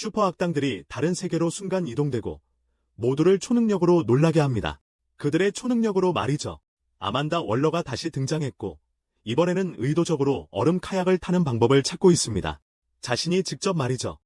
슈퍼 악당들이 다른 세계로 순간 이동되고 모두를 초능력으로 놀라게 합니다. 그들의 초능력으로 말이죠. 아만다 월러가 다시 등장했고 이번에는 의도적으로 얼음 카약을 타는 방법을 찾고 있습니다. 자신이 직접 말이죠.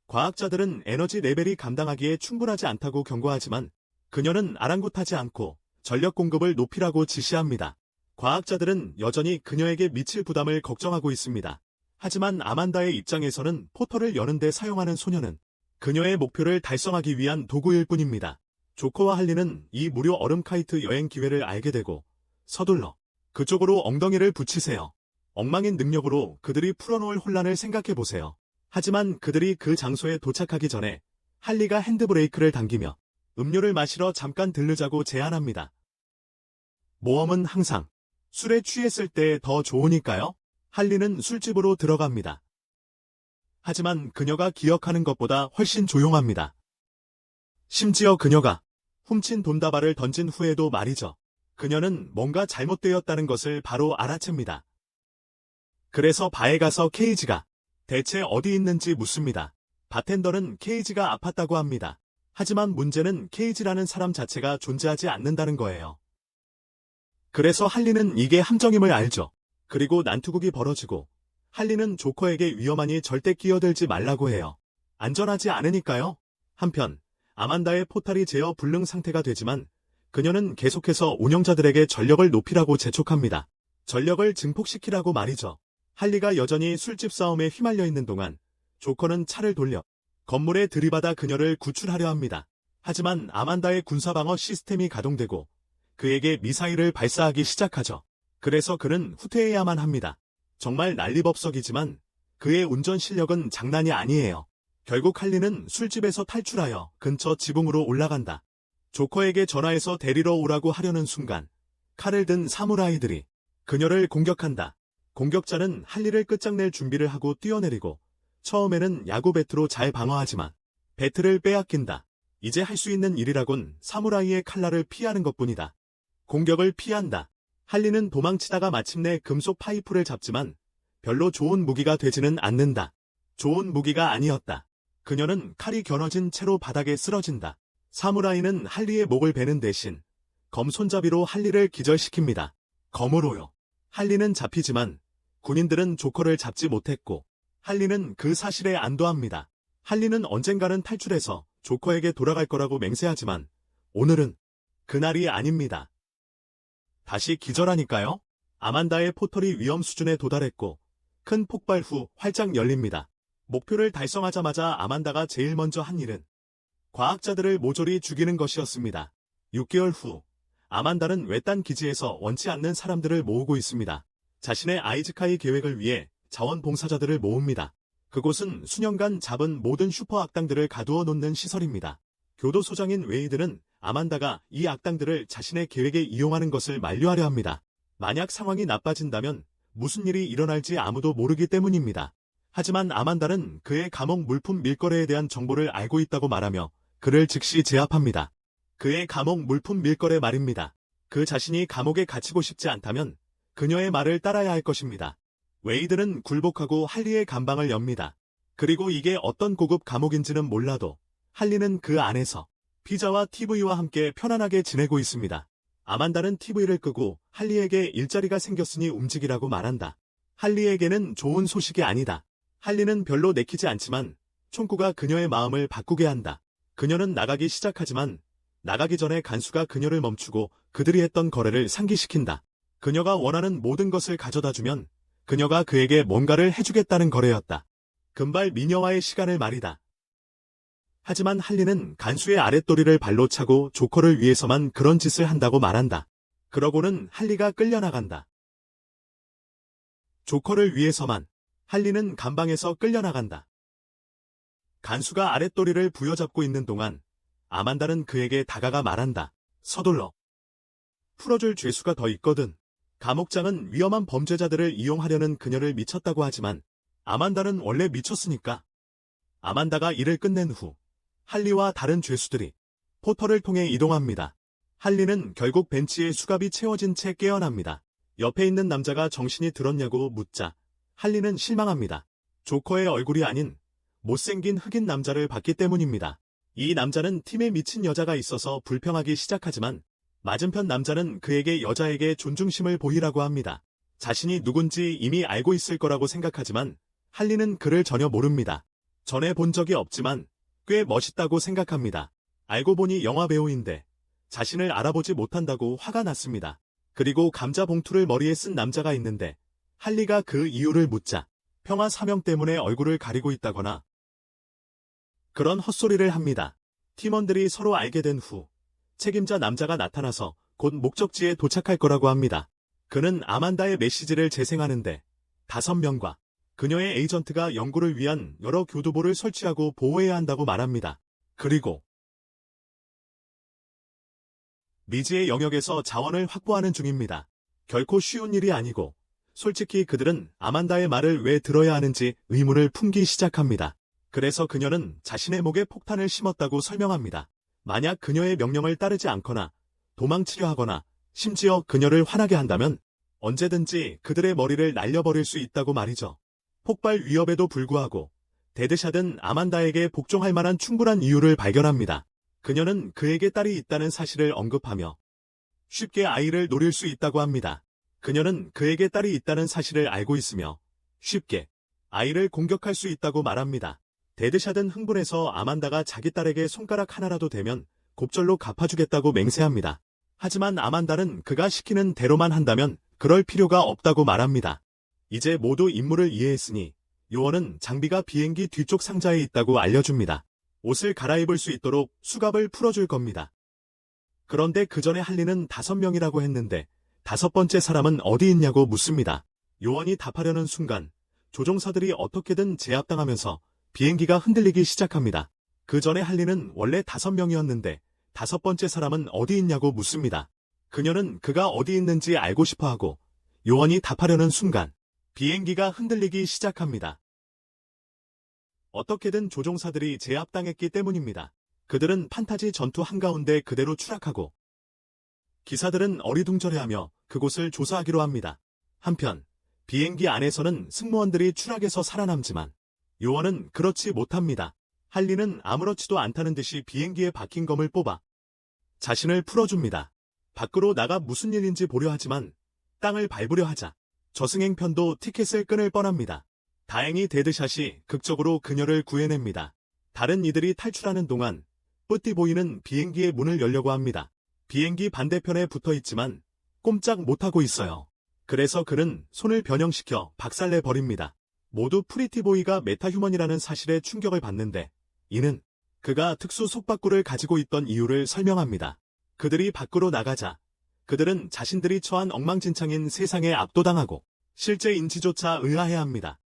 과학자들은 에너지 레벨이 감당하기에 충분하지 않다고 경고하지만 그녀는 아랑곳하지 않고 전력 공급을 높이라고 지시합니다. 과학자들은 여전히 그녀에게 미칠 부담을 걱정하고 있습니다. 하지만 아만다의 입장에서는 포털을 여는데 사용하는 소녀는 그녀의 목표를 달성하기 위한 도구일 뿐입니다. 조커와 할리는 이 무료 얼음 카이트 여행 기회를 알게 되고 서둘러 그쪽으로 엉덩이를 붙이세요. 엉망인 능력으로 그들이 풀어놓을 혼란을 생각해보세요. 하지만 그들이 그 장소에 도착하기 전에 할리가 핸드브레이크를 당기며 음료를 마시러 잠깐 들르자고 제안합니다. 모험은 항상 술에 취했을 때 더 좋으니까요. 할리는 술집으로 들어갑니다. 하지만 그녀가 기억하는 것보다 훨씬 조용합니다. 심지어 그녀가 훔친 돈다발을 던진 후에도 말이죠. 그녀는 뭔가 잘못되었다는 것을 바로 알아챕니다. 그래서 바에 가서 케이지가 대체 어디 있는지 묻습니다. 바텐더는 케이지가 아팠다고 합니다. 하지만 문제는 케이지라는 사람 자체가 존재하지 않는다는 거예요. 그래서 할리는 이게 함정임을 알죠. 그리고 난투극이 벌어지고 할리는 조커에게 위험하니 절대 끼어들지 말라고 해요. 안전하지 않으니까요. 한편 아만다의 포탈이 제어 불능 상태가 되지만 그녀는 계속해서 운영자들에게 전력을 높이라고 재촉합니다. 전력을 증폭시키라고 말이죠. 할리가 여전히 술집 싸움에 휘말려 있는 동안 조커는 차를 돌려 건물에 들이받아 그녀를 구출하려 합니다. 하지만 아만다의 군사방어 시스템이 가동되고 그에게 미사일을 발사하기 시작하죠. 그래서 그는 후퇴해야만 합니다. 정말 난리법석이지만 그의 운전 실력은 장난이 아니에요. 결국 할리는 술집에서 탈출하여 근처 지붕으로 올라간다. 조커에게 전화해서 데리러 오라고 하려는 순간 칼을 든 사무라이들이 그녀를 공격한다. 공격자는 할리를 끝장낼 준비를 하고 뛰어내리고 처음에는 야구 배트로 잘 방어하지만 배트를 빼앗긴다. 이제 할 수 있는 일이라곤 사무라이의 칼날을 피하는 것뿐이다. 공격을 피한다. 할리는 도망치다가 마침내 금속 파이프를 잡지만 별로 좋은 무기가 되지는 않는다. 좋은 무기가 아니었다. 그녀는 칼이 겨눠진 채로 바닥에 쓰러진다. 사무라이는 할리의 목을 베는 대신 검 손잡이로 할리를 기절시킵니다. 검으로요. 할리는 잡히지만 군인들은 조커를 잡지 못했고 할리는 그 사실에 안도합니다. 할리는 언젠가는 탈출해서 조커에게 돌아갈 거라고 맹세하지만 오늘은 그날이 아닙니다. 다시 기절하니까요. 아만다의 포털이 위험 수준에 도달했고 큰 폭발 후 활짝 열립니다. 목표를 달성하자마자 아만다가 제일 먼저 한 일은 과학자들을 모조리 죽이는 것이었습니다. 6개월 후 아만다는 외딴 기지에서 원치 않는 사람들을 모으고 있습니다. 자신의 아이즈카이 계획을 위해 자원봉사자들을 모읍니다. 그곳은 수년간 잡은 모든 슈퍼 악당들을 가두어 놓는 시설입니다. 교도소장인 웨이드는 아만다가 이 악당들을 자신의 계획에 이용하는 것을 만류하려 합니다. 만약 상황이 나빠진다면 무슨 일이 일어날지 아무도 모르기 때문입니다. 하지만 아만다는 그의 감옥 물품 밀거래에 대한 정보를 알고 있다고 말하며 그를 즉시 제압합니다. 그의 감옥 물품 밀거래 말입니다. 그 자신이 감옥에 갇히고 싶지 않다면 그녀의 말을 따라야 할 것입니다. 웨이드는 굴복하고 할리의 감방을 엽니다. 그리고 이게 어떤 고급 감옥인지는 몰라도 할리는 그 안에서 피자와 TV와 함께 편안하게 지내고 있습니다. 아만다는 TV를 끄고 할리에게 일자리가 생겼으니 움직이라고 말한다. 할리에게는 좋은 소식이 아니다. 할리는 별로 내키지 않지만 총구가 그녀의 마음을 바꾸게 한다. 그녀는 나가기 시작하지만 나가기 전에 간수가 그녀를 멈추고 그들이 했던 거래를 상기시킨다. 그녀가 원하는 모든 것을 가져다주면 그녀가 그에게 뭔가를 해주겠다는 거래였다. 금발 미녀와의 시간을 말이다. 하지만 할리는 간수의 아랫도리를 발로 차고 조커를 위해서만 그런 짓을 한다고 말한다. 그러고는 할리가 끌려나간다. 조커를 위해서만 할리는 감방에서 끌려나간다. 간수가 아랫도리를 부여잡고 있는 동안 아만다는 그에게 다가가 말한다. 서둘러. 풀어줄 죄수가 더 있거든. 감옥장은 위험한 범죄자들을 이용하려는 그녀를 미쳤다고 하지만 아만다는 원래 미쳤으니까. 아만다가 일을 끝낸 후 할리와 다른 죄수들이 포털을 통해 이동합니다. 할리는 결국 벤치에 수갑이 채워진 채 깨어납니다. 옆에 있는 남자가 정신이 들었냐고 묻자 할리는 실망합니다. 조커의 얼굴이 아닌 못생긴 흑인 남자를 봤기 때문입니다. 이 남자는 팀에 미친 여자가 있어서 불평하기 시작하지만 맞은편 남자는 그에게 여자에게 존중심을 보이라고 합니다. 자신이 누군지 이미 알고 있을 거라고 생각하지만 할리는 그를 전혀 모릅니다. 전에 본 적이 없지만 꽤 멋있다고 생각합니다. 알고 보니 영화배우인데 자신을 알아보지 못한다고 화가 났습니다. 그리고 감자 봉투를 머리에 쓴 남자가 있는데 할리가 그 이유를 묻자 평화 사명 때문에 얼굴을 가리고 있다거나 그런 헛소리를 합니다. 팀원들이 서로 알게 된 후 책임자 남자가 나타나서 곧 목적지에 도착할 거라고 합니다. 그는 아만다의 메시지를 재생하는데 5명과 그녀의 에이전트가 연구를 위한 여러 교두보를 설치하고 보호해야 한다고 말합니다. 그리고 미지의 영역에서 자원을 확보하는 중입니다. 결코 쉬운 일이 아니고 솔직히 그들은 아만다의 말을 왜 들어야 하는지 의문을 품기 시작합니다. 그래서 그녀는 자신의 목에 폭탄을 심었다고 설명합니다. 만약 그녀의 명령을 따르지 않거나 도망치려 하거나 심지어 그녀를 화나게 한다면 언제든지 그들의 머리를 날려버릴 수 있다고 말이죠. 폭발 위협에도 불구하고 데드샷은 아만다에게 복종할 만한 충분한 이유를 발견합니다. 그녀는 그에게 딸이 있다는 사실을 언급하며 쉽게 아이를 노릴 수 있다고 합니다. 그녀는 그에게 딸이 있다는 사실을 알고 있으며 쉽게 아이를 공격할 수 있다고 말합니다. 데드샷은 흥분해서 아만다가 자기 딸에게 손가락 하나라도 대면 곱절로 갚아주겠다고 맹세합니다. 하지만 아만다는 그가 시키는 대로만 한다면 그럴 필요가 없다고 말합니다. 이제 모두 임무를 이해했으니 요원은 장비가 비행기 뒤쪽 상자에 있다고 알려줍니다. 옷을 갈아입을 수 있도록 수갑을 풀어줄 겁니다. 그런데 그 전에 할리는 5명이라고 했는데 5번째 사람은 어디 있냐고 묻습니다. 요원이 답하려는 순간 조종사들이 어떻게든 제압당하면서 비행기가 흔들리기 시작합니다. 그 전에 할리는 원래 5명이었는데 5번째 사람은 어디 있냐고 묻습니다. 그녀는 그가 어디 있는지 알고 싶어하고 요원이 답하려는 순간 비행기가 흔들리기 시작합니다. 어떻게든 조종사들이 제압당했기 때문입니다. 그들은 판타지 전투 한가운데 그대로 추락하고 기사들은 어리둥절해하며 그곳을 조사하기로 합니다. 한편 비행기 안에서는 승무원들이 추락해서 살아남지만 요원은 그렇지 못합니다. 할리는 아무렇지도 않다는 듯이 비행기에 박힌 검을 뽑아 자신을 풀어줍니다. 밖으로 나가 무슨 일인지 보려 하지만 땅을 밟으려 하자 저승행편도 티켓을 끊을 뻔합니다. 다행히 데드샷이 극적으로 그녀를 구해냅니다. 다른 이들이 탈출하는 동안 뿌띠보이는 비행기의 문을 열려고 합니다. 비행기 반대편에 붙어있지만 꼼짝 못하고 있어요. 그래서 그는 손을 변형시켜 박살내버립니다. 모두 프리티보이가 메타휴먼이라는 사실에 충격을 받는데 이는 그가 특수 속박구를 가지고 있던 이유를 설명합니다. 그들이 밖으로 나가자 그들은 자신들이 처한 엉망진창인 세상에 압도당하고 실제 인지조차 의아해합니다.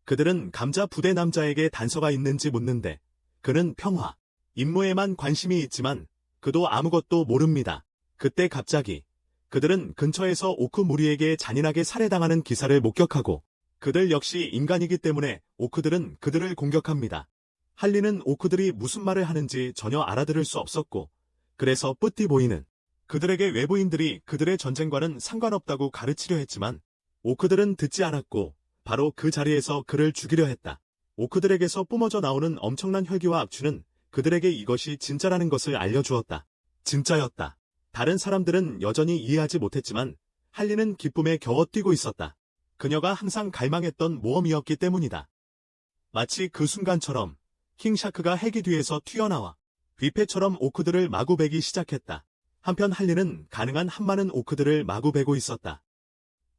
그들은 감자 부대 남자에게 단서가 있는지 묻는데 그는 평화, 임무에만 관심이 있지만 그도 아무것도 모릅니다. 그때 갑자기 그들은 근처에서 오크 무리에게 잔인하게 살해당하는 기사를 목격하고 그들 역시 인간이기 때문에 오크들은 그들을 공격합니다. 할리는 오크들이 무슨 말을 하는지 전혀 알아들을 수 없었고 그래서 뿌띠보이는 그들에게 외부인들이 그들의 전쟁과는 상관없다고 가르치려 했지만 오크들은 듣지 않았고 바로 그 자리에서 그를 죽이려 했다. 오크들에게서 뿜어져 나오는 엄청난 혈기와 악취는 그들에게 이것이 진짜라는 것을 알려주었다. 진짜였다. 다른 사람들은 여전히 이해하지 못했지만 할리는 기쁨에 겨워 뛰고 있었다. 그녀가 항상 갈망했던 모험이었기 때문이다. 마치 그 순간처럼 킹샤크가 헬기 뒤에서 튀어나와 뷔페처럼 오크들을 마구 베기 시작했다. 한편 할리는 가능한 한 많은 오크들을 마구 베고 있었다.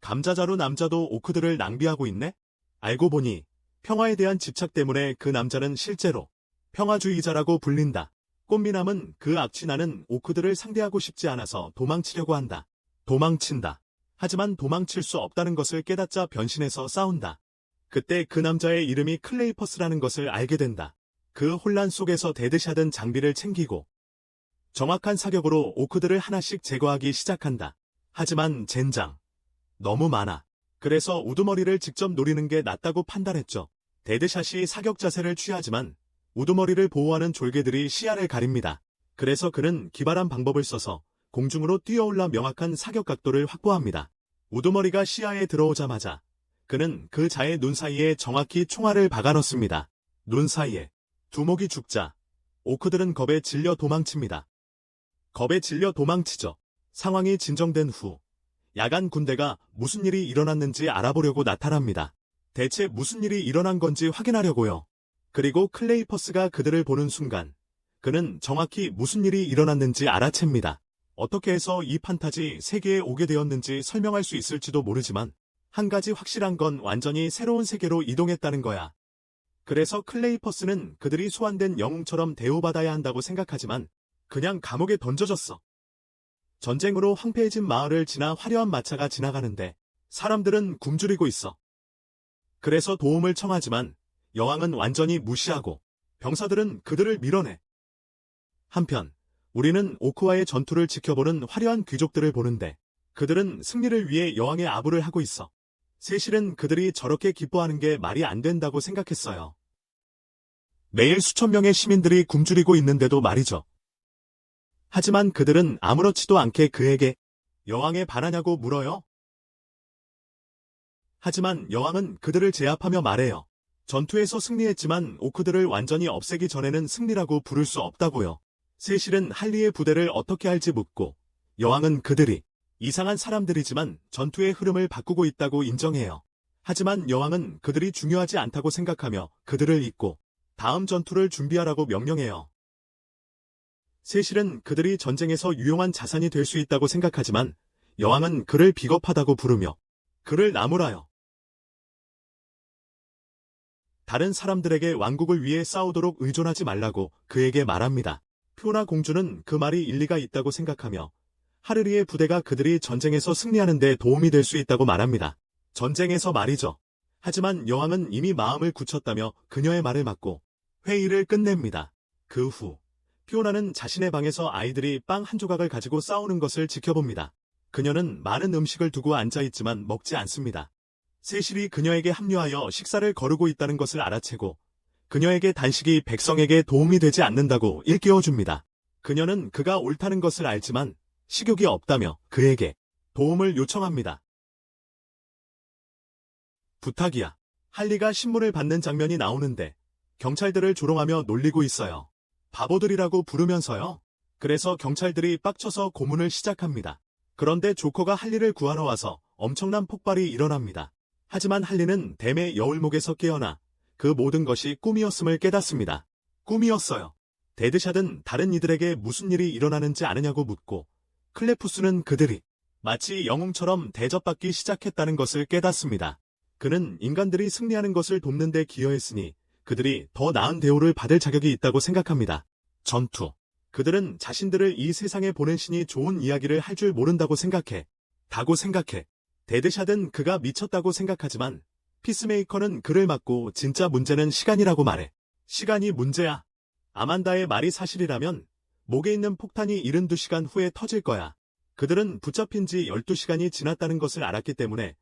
감자자루 남자도 오크들을 낭비하고 있네? 알고 보니 평화에 대한 집착 때문에 그 남자는 실제로 평화주의자라고 불린다. 꽃미남은 그 악취나는 오크들을 상대하고 싶지 않아서 도망치려고 한다. 도망친다. 하지만 도망칠 수 없다는 것을 깨닫자 변신해서 싸운다. 그때 그 남자의 이름이 클레이퍼스라는 것을 알게 된다. 그 혼란 속에서 데드샷은 장비를 챙기고 정확한 사격으로 오크들을 하나씩 제거하기 시작한다. 하지만 젠장. 너무 많아. 그래서 우두머리를 직접 노리는 게 낫다고 판단했죠. 데드샷이 사격 자세를 취하지만 우두머리를 보호하는 졸개들이 시야를 가립니다. 그래서 그는 기발한 방법을 써서 공중으로 뛰어올라 명확한 사격 각도를 확보합니다. 우두머리가 시야에 들어오자마자 그는 그 자의 눈 사이에 정확히 총알을 박아넣습니다. 눈 사이에 두목이 죽자 오크들은 겁에 질려 도망칩니다. 겁에 질려 도망치죠. 상황이 진정된 후 야간 군대가 무슨 일이 일어났는지 알아보려고 나타납니다. 대체 무슨 일이 일어난 건지 확인하려고요. 그리고 클레이퍼스가 그들을 보는 순간 그는 정확히 무슨 일이 일어났는지 알아챕니다. 어떻게 해서 이 판타지 세계에 오게 되었는지 설명할 수 있을지도 모르지만 한 가지 확실한 건 완전히 새로운 세계로 이동했다는 거야. 그래서 클레이퍼스는 그들이 소환된 영웅처럼 대우받아야 한다고 생각하지만 그냥 감옥에 던져졌어. 전쟁으로 황폐해진 마을을 지나 화려한 마차가 지나가는데 사람들은 굶주리고 있어. 그래서 도움을 청하지만 여왕은 완전히 무시하고 병사들은 그들을 밀어내. 한편 우리는 오크와의 전투를 지켜보는 화려한 귀족들을 보는데 그들은 승리를 위해 여왕의 아부를 하고 있어. 세실은 그들이 저렇게 기뻐하는 게 말이 안 된다고 생각했어요. 매일 수천 명의 시민들이 굶주리고 있는데도 말이죠. 하지만 그들은 아무렇지도 않게 그에게 여왕에 반하냐고 물어요. 하지만 여왕은 그들을 제압하며 말해요. 전투에서 승리했지만 오크들을 완전히 없애기 전에는 승리라고 부를 수 없다고요. 세실은 할리의 부대를 어떻게 할지 묻고 여왕은 그들이 이상한 사람들이지만 전투의 흐름을 바꾸고 있다고 인정해요. 하지만 여왕은 그들이 중요하지 않다고 생각하며 그들을 잇고 다음 전투를 준비하라고 명령해요. 세실은 그들이 전쟁에서 유용한 자산이 될 수 있다고 생각하지만 여왕은 그를 비겁하다고 부르며 그를 나무라요. 다른 사람들에게 왕국을 위해 싸우도록 의존하지 말라고 그에게 말합니다. 피오나 공주는 그 말이 일리가 있다고 생각하며 하르리의 부대가 그들이 전쟁에서 승리하는 데 도움이 될 수 있다고 말합니다. 전쟁에서 말이죠. 하지만 여왕은 이미 마음을 굳혔다며 그녀의 말을 맞고 회의를 끝냅니다. 그 후 피오나는 자신의 방에서 아이들이 빵 한 조각을 가지고 싸우는 것을 지켜봅니다. 그녀는 많은 음식을 두고 앉아있지만 먹지 않습니다. 세실이 그녀에게 합류하여 식사를 거르고 있다는 것을 알아채고 그녀에게 단식이 백성에게 도움이 되지 않는다고 일깨워줍니다. 그녀는 그가 옳다는 것을 알지만 식욕이 없다며 그에게 도움을 요청합니다. 부탁이야. 할리가 신문을 받는 장면이 나오는데 경찰들을 조롱하며 놀리고 있어요. 바보들이라고 부르면서요. 그래서 경찰들이 빡쳐서 고문을 시작합니다. 그런데 조커가 할리를 구하러 와서 엄청난 폭발이 일어납니다. 하지만 할리는 댐의 여울목에서 깨어나 그 모든 것이 꿈이었음을 깨닫습니다. 꿈이었어요. 데드샷은 다른 이들에게 무슨 일이 일어나는지 아느냐고 묻고 클레푸스는 그들이 마치 영웅처럼 대접받기 시작했다는 것을 깨닫습니다. 그는 인간들이 승리하는 것을 돕는 데 기여했으니 그들이 더 나은 대우를 받을 자격이 있다고 생각합니다. 전투. 그들은 자신들을 이 세상에 보낸 신이 좋은 이야기를 할 줄 모른다고 생각해. 데드샷은 그가 미쳤다고 생각하지만 피스메이커는 그를 막고 진짜 문제는 시간이라고 말해. 시간이 문제야. 아만다의 말이 사실이라면 목에 있는 폭탄이 72시간 후에 터질 거야. 그들은 붙잡힌 지 12시간이 지났다는 것을 알았기 때문에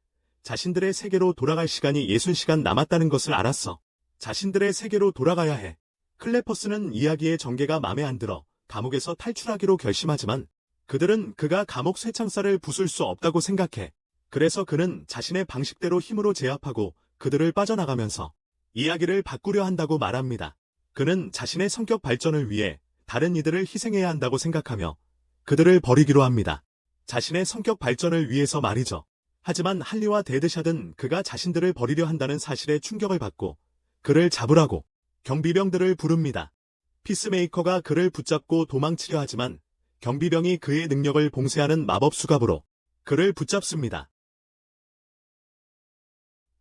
자신들의 세계로 돌아갈 시간이 60시간 남았다는 것을 알았어. 자신들의 세계로 돌아가야 해. 클레퍼스는 이야기의 전개가 마음에 안 들어 감옥에서 탈출하기로 결심하지만 그들은 그가 감옥 쇠창살을 부술 수 없다고 생각해. 그래서 그는 자신의 방식대로 힘으로 제압하고 그들을 빠져나가면서 이야기를 바꾸려 한다고 말합니다. 그는 자신의 성격 발전을 위해 다른 이들을 희생해야 한다고 생각하며 그들을 버리기로 합니다. 자신의 성격 발전을 위해서 말이죠. 하지만 할리와 데드샷은 그가 자신들을 버리려 한다는 사실에 충격을 받고 그를 잡으라고 경비병들을 부릅니다. 피스메이커가 그를 붙잡고 도망치려 하지만 경비병이 그의 능력을 봉쇄하는 마법 수갑으로 그를 붙잡습니다.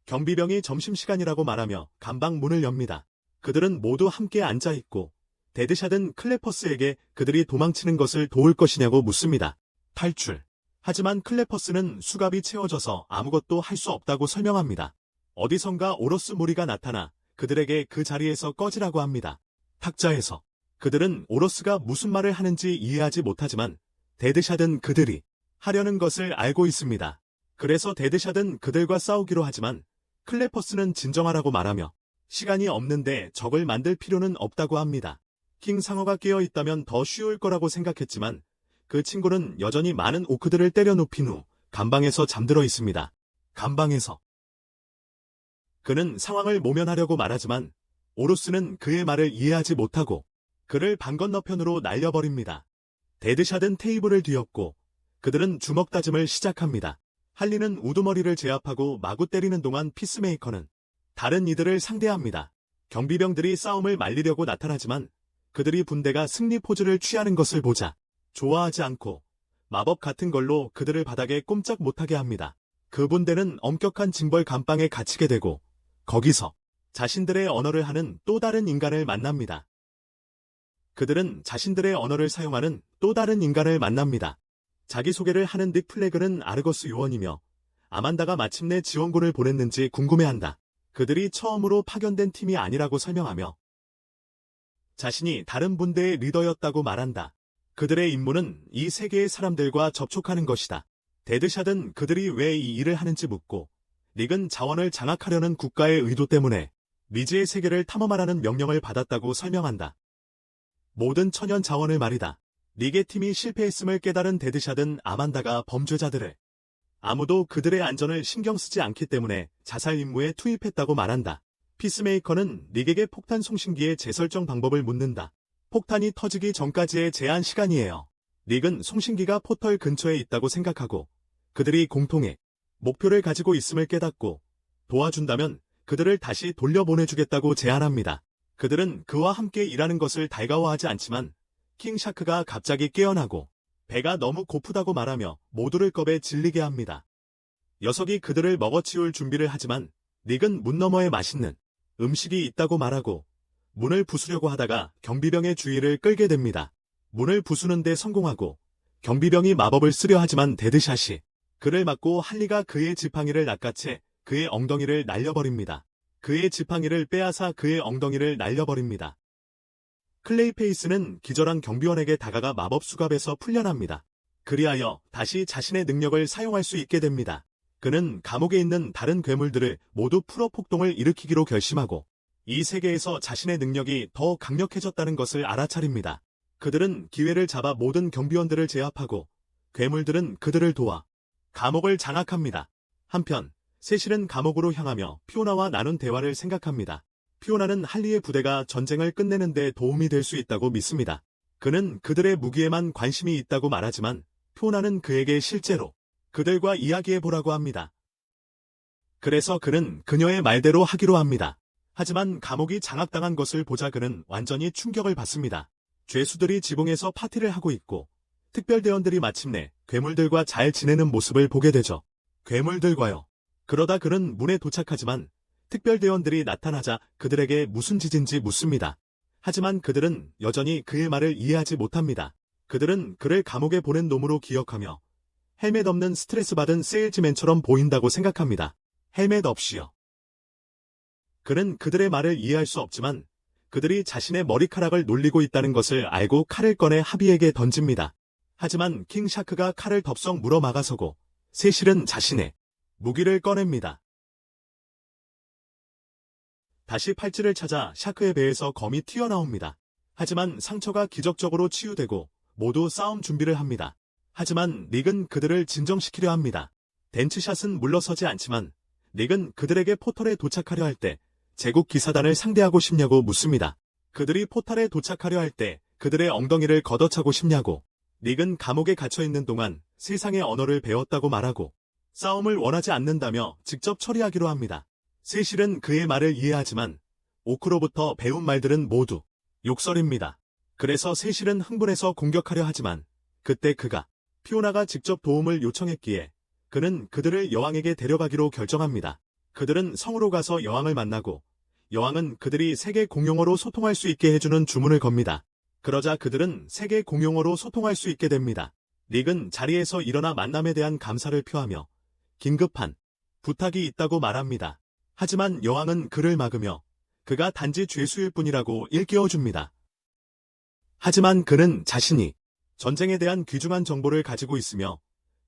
경비병이 점심시간이라고 말하며 감방 문을 엽니다. 그들은 모두 함께 앉아있고 데드샷은 클레퍼스에게 그들이 도망치는 것을 도울 것이냐고 묻습니다. 탈출. 하지만 클레퍼스는 수갑이 채워져서 아무것도 할 수 없다고 설명합니다. 어디선가 오로스 무리가 나타나 그들에게 그 자리에서 꺼지라고 합니다. 탁자에서 그들은 오로스가 무슨 말을 하는지 이해하지 못하지만 데드샷은 그들이 하려는 것을 알고 있습니다. 그래서 데드샷은 그들과 싸우기로 하지만 클레퍼스는 진정하라고 말하며 시간이 없는데 적을 만들 필요는 없다고 합니다. 킹 상어가 깨어있다면 더 쉬울 거라고 생각했지만 그 친구는 여전히 많은 오크들을 때려 눕힌 후 감방에서 잠들어 있습니다. 감방에서 그는 상황을 모면하려고 말하지만 오로스는 그의 말을 이해하지 못하고 그를 방 건너편으로 날려버립니다. 데드샷은 테이블을 뒤엎고 그들은 주먹 다짐을 시작합니다. 할리는 우두머리를 제압하고 마구 때리는 동안 피스메이커는 다른 이들을 상대합니다. 경비병들이 싸움을 말리려고 나타나지만 그들이 분대가 승리 포즈를 취하는 것을 보자 좋아하지 않고 마법 같은 걸로 그들을 바닥에 꼼짝 못하게 합니다. 그 분대는 엄격한 징벌 감방에 갇히게 되고 거기서 자신들의 언어를 하는 또 다른 인간을 만납니다. 그들은 자신들의 언어를 사용하는 또 다른 인간을 만납니다. 자기소개를 하는 닉 플래그는 아르거스 요원이며 아만다가 마침내 지원군을 보냈는지 궁금해한다. 그들이 처음으로 파견된 팀이 아니라고 설명하며 자신이 다른 분대의 리더였다고 말한다. 그들의 임무는 이 세계의 사람들과 접촉하는 것이다. 데드샷은 그들이 왜 이 일을 하는지 묻고 닉은 자원을 장악하려는 국가의 의도 때문에 미지의 세계를 탐험하라는 명령을 받았다고 설명한다. 모든 천연 자원을 말이다. 닉의 팀이 실패했음을 깨달은 데드샷은 아만다가 범죄자들을 아무도 그들의 안전을 신경 쓰지 않기 때문에 자살 임무에 투입했다고 말한다. 피스메이커는 닉에게 폭탄 송신기의 재설정 방법을 묻는다. 폭탄이 터지기 전까지의 제한 시간이에요. 닉은 송신기가 포털 근처에 있다고 생각하고 그들이 공통의 목표를 가지고 있음을 깨닫고 도와준다면 그들을 다시 돌려보내주겠다고 제안합니다. 그들은 그와 함께 일하는 것을 달가워하지 않지만 킹샤크가 갑자기 깨어나고 배가 너무 고프다고 말하며 모두를 겁에 질리게 합니다. 녀석이 그들을 먹어치울 준비를 하지만 닉은 문 너머에 맛있는 음식이 있다고 말하고 문을 부수려고 하다가 경비병의 주의를 끌게 됩니다. 문을 부수는 데 성공하고 경비병이 마법을 쓰려 하지만 데드샷이 그를 맞고 할리가 그의 지팡이를 낚아채 그의 엉덩이를 날려버립니다. 그의 지팡이를 빼앗아 그의 엉덩이를 날려버립니다. 클레이페이스는 기절한 경비원에게 다가가 마법 수갑에서 풀려납니다. 그리하여 다시 자신의 능력을 사용할 수 있게 됩니다. 그는 감옥에 있는 다른 괴물들을 모두 풀어 폭동을 일으키기로 결심하고 이 세계에서 자신의 능력이 더 강력해졌다는 것을 알아차립니다. 그들은 기회를 잡아 모든 경비원들을 제압하고 괴물들은 그들을 도와 감옥을 장악합니다. 한편 세실은 감옥으로 향하며 피오나와 나눈 대화를 생각합니다. 피오나는 할리의 부대가 전쟁을 끝내는 데 도움이 될 수 있다고 믿습니다. 그는 그들의 무기에만 관심이 있다고 말하지만 피오나는 그에게 실제로 그들과 이야기해보라고 합니다. 그래서 그는 그녀의 말대로 하기로 합니다. 하지만 감옥이 장악당한 것을 보자 그는 완전히 충격을 받습니다. 죄수들이 지붕에서 파티를 하고 있고 특별대원들이 마침내 괴물들과 잘 지내는 모습을 보게 되죠. 괴물들과요. 그러다 그는 문에 도착하지만 특별대원들이 나타나자 그들에게 무슨 짓인지 묻습니다. 하지만 그들은 여전히 그의 말을 이해하지 못합니다. 그들은 그를 감옥에 보낸 놈으로 기억하며 헬멧 없는 스트레스 받은 세일즈맨처럼 보인다고 생각합니다. 헬멧 없이요. 그는 그들의 말을 이해할 수 없지만 그들이 자신의 머리카락을 놀리고 있다는 것을 알고 칼을 꺼내 하비에게 던집니다. 하지만 킹샤크가 칼을 덥석 물어 막아서고 세실은 자신의 무기를 꺼냅니다. 다시 팔찌를 찾아 샤크의 배에서 검이 튀어나옵니다. 하지만 상처가 기적적으로 치유되고 모두 싸움 준비를 합니다. 하지만 닉은 그들을 진정시키려 합니다. 덴츠샷은 물러서지 않지만 닉은 그들에게 포털에 도착하려 할 때 제국 기사단을 상대하고 싶냐고 묻습니다. 그들이 포탈에 도착하려 할 때 그들의 엉덩이를 걷어차고 싶냐고. 닉은 감옥에 갇혀있는 동안 세상의 언어를 배웠다고 말하고 싸움을 원하지 않는다며 직접 처리하기로 합니다. 세실은 그의 말을 이해하지만 오크로부터 배운 말들은 모두 욕설입니다. 그래서 세실은 흥분해서 공격하려 하지만 그때 그가 피오나가 직접 도움을 요청했기에 그는 그들을 여왕에게 데려가기로 결정합니다. 그들은 성으로 가서 여왕을 만나고 여왕은 그들이 세계 공용어로 소통할 수 있게 해주는 주문을 겁니다. 그러자 그들은 세계 공용어로 소통할 수 있게 됩니다. 닉은 자리에서 일어나 만남에 대한 감사를 표하며 긴급한 부탁이 있다고 말합니다. 하지만 여왕은 그를 막으며 그가 단지 죄수일 뿐이라고 일깨워줍니다. 하지만 그는 자신이 전쟁에 대한 귀중한 정보를 가지고 있으며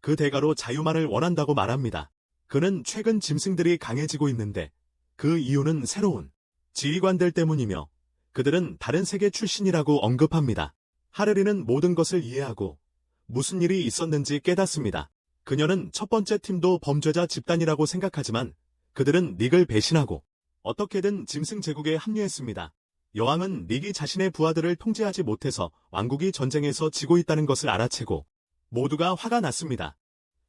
그 대가로 자유만을 원한다고 말합니다. 그는 최근 짐승들이 강해지고 있는데 그 이유는 새로운 지휘관들 때문이며 그들은 다른 세계 출신이라고 언급합니다. 하르리는 모든 것을 이해하고 무슨 일이 있었는지 깨닫습니다. 그녀는 첫 번째 팀도 범죄자 집단이라고 생각하지만 그들은 닉을 배신하고 어떻게든 짐승 제국에 합류했습니다. 여왕은 닉이 자신의 부하들을 통제하지 못해서 왕국이 전쟁에서 지고 있다는 것을 알아채고 모두가 화가 났습니다.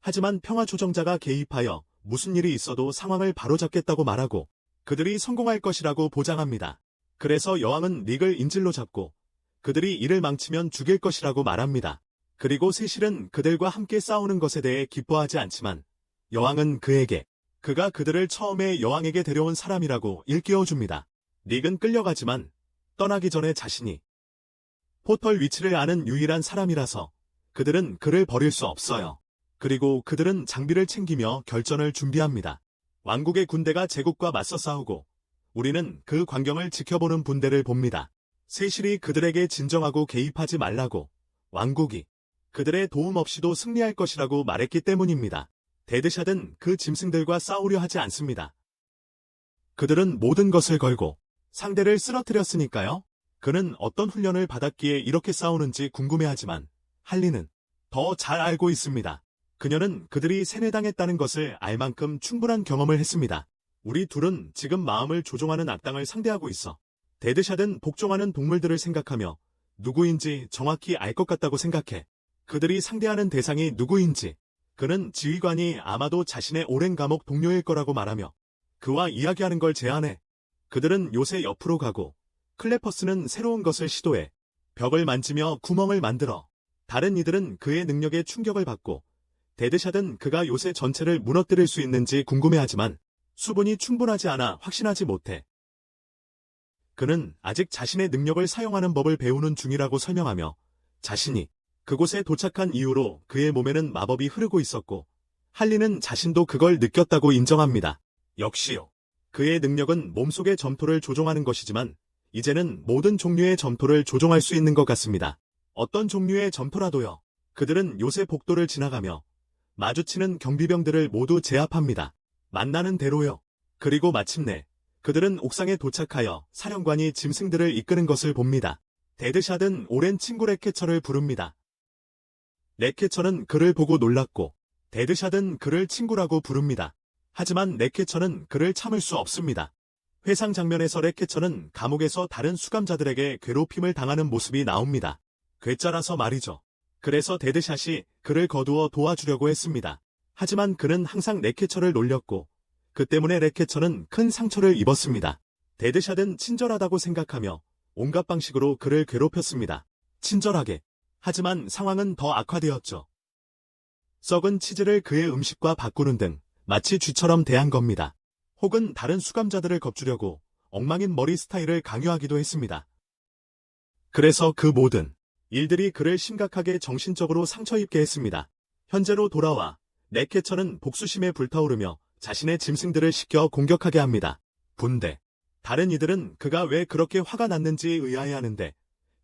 하지만 평화조정자가 개입하여 무슨 일이 있어도 상황을 바로잡겠다고 말하고 그들이 성공할 것이라고 보장합니다. 그래서 여왕은 닉을 인질로 잡고 그들이 이를 망치면 죽일 것이라고 말합니다. 그리고 세실은 그들과 함께 싸우는 것에 대해 기뻐하지 않지만 여왕은 그에게 그가 그들을 처음에 여왕에게 데려온 사람이라고 일깨워줍니다. 닉은 끌려가지만 떠나기 전에 자신이 포털 위치를 아는 유일한 사람이라서 그들은 그를 버릴 수 없어요. 그리고 그들은 장비를 챙기며 결전을 준비합니다. 왕국의 군대가 제국과 맞서 싸우고 우리는 그 광경을 지켜보는 분대를 봅니다. 세실이 그들에게 진정하고 개입하지 말라고 왕국이 그들의 도움 없이도 승리할 것이라고 말했기 때문입니다. 데드샷은 그 짐승들과 싸우려 하지 않습니다. 그들은 모든 것을 걸고 상대를 쓰러뜨렸으니까요. 그는 어떤 훈련을 받았기에 이렇게 싸우는지 궁금해하지만 할리는 더 잘 알고 있습니다. 그녀는 그들이 세뇌당했다는 것을 알 만큼 충분한 경험을 했습니다. 우리 둘은 지금 마음을 조종하는 악당을 상대하고 있어. 데드샷은 복종하는 동물들을 생각하며 누구인지 정확히 알 것 같다고 생각해. 그들이 상대하는 대상이 누구인지 그는 지휘관이 아마도 자신의 오랜 감옥 동료일 거라고 말하며 그와 이야기하는 걸 제안해. 그들은 요새 옆으로 가고 클레퍼스는 새로운 것을 시도해 벽을 만지며 구멍을 만들어 다른 이들은 그의 능력에 충격을 받고 데드샷은 그가 요새 전체를 무너뜨릴 수 있는지 궁금해하지만 수분이 충분하지 않아 확신하지 못해. 그는 아직 자신의 능력을 사용하는 법을 배우는 중이라고 설명하며 자신이 그곳에 도착한 이후로 그의 몸에는 마법이 흐르고 있었고 할리는 자신도 그걸 느꼈다고 인정합니다. 역시요. 그의 능력은 몸속의 점토를 조종하는 것이지만 이제는 모든 종류의 점토를 조종할 수 있는 것 같습니다. 어떤 종류의 점토라도요. 그들은 요새 복도를 지나가며 마주치는 경비병들을 모두 제압합니다. 만나는 대로요. 그리고 마침내 그들은 옥상에 도착하여 사령관이 짐승들을 이끄는 것을 봅니다. 데드샷은 오랜 친구 렉캐처를 부릅니다. 렉캐처는 그를 보고 놀랐고 데드샷은 그를 친구라고 부릅니다. 하지만 렉캐처는 그를 참을 수 없습니다. 회상 장면에서 렉캐처는 감옥에서 다른 수감자들에게 괴롭힘을 당하는 모습이 나옵니다. 괴짜라서 말이죠. 그래서 데드샷이 그를 거두어 도와주려고 했습니다. 하지만 그는 항상 렉캐처를 놀렸고 그 때문에 렉캐처는 큰 상처를 입었습니다. 데드샷은 친절하다고 생각하며 온갖 방식으로 그를 괴롭혔습니다. 친절하게. 하지만 상황은 더 악화되었죠. 썩은 치즈를 그의 음식과 바꾸는 등 마치 쥐처럼 대한 겁니다. 혹은 다른 수감자들을 겁주려고 엉망인 머리 스타일을 강요하기도 했습니다. 그래서 그 모든 일들이 그를 심각하게 정신적으로 상처 입게 했습니다. 현재로 돌아와 렉캐처는 복수심에 불타오르며 자신의 짐승들을 시켜 공격하게 합니다. 분대. 다른 이들은 그가 왜 그렇게 화가 났는지 의아해하는데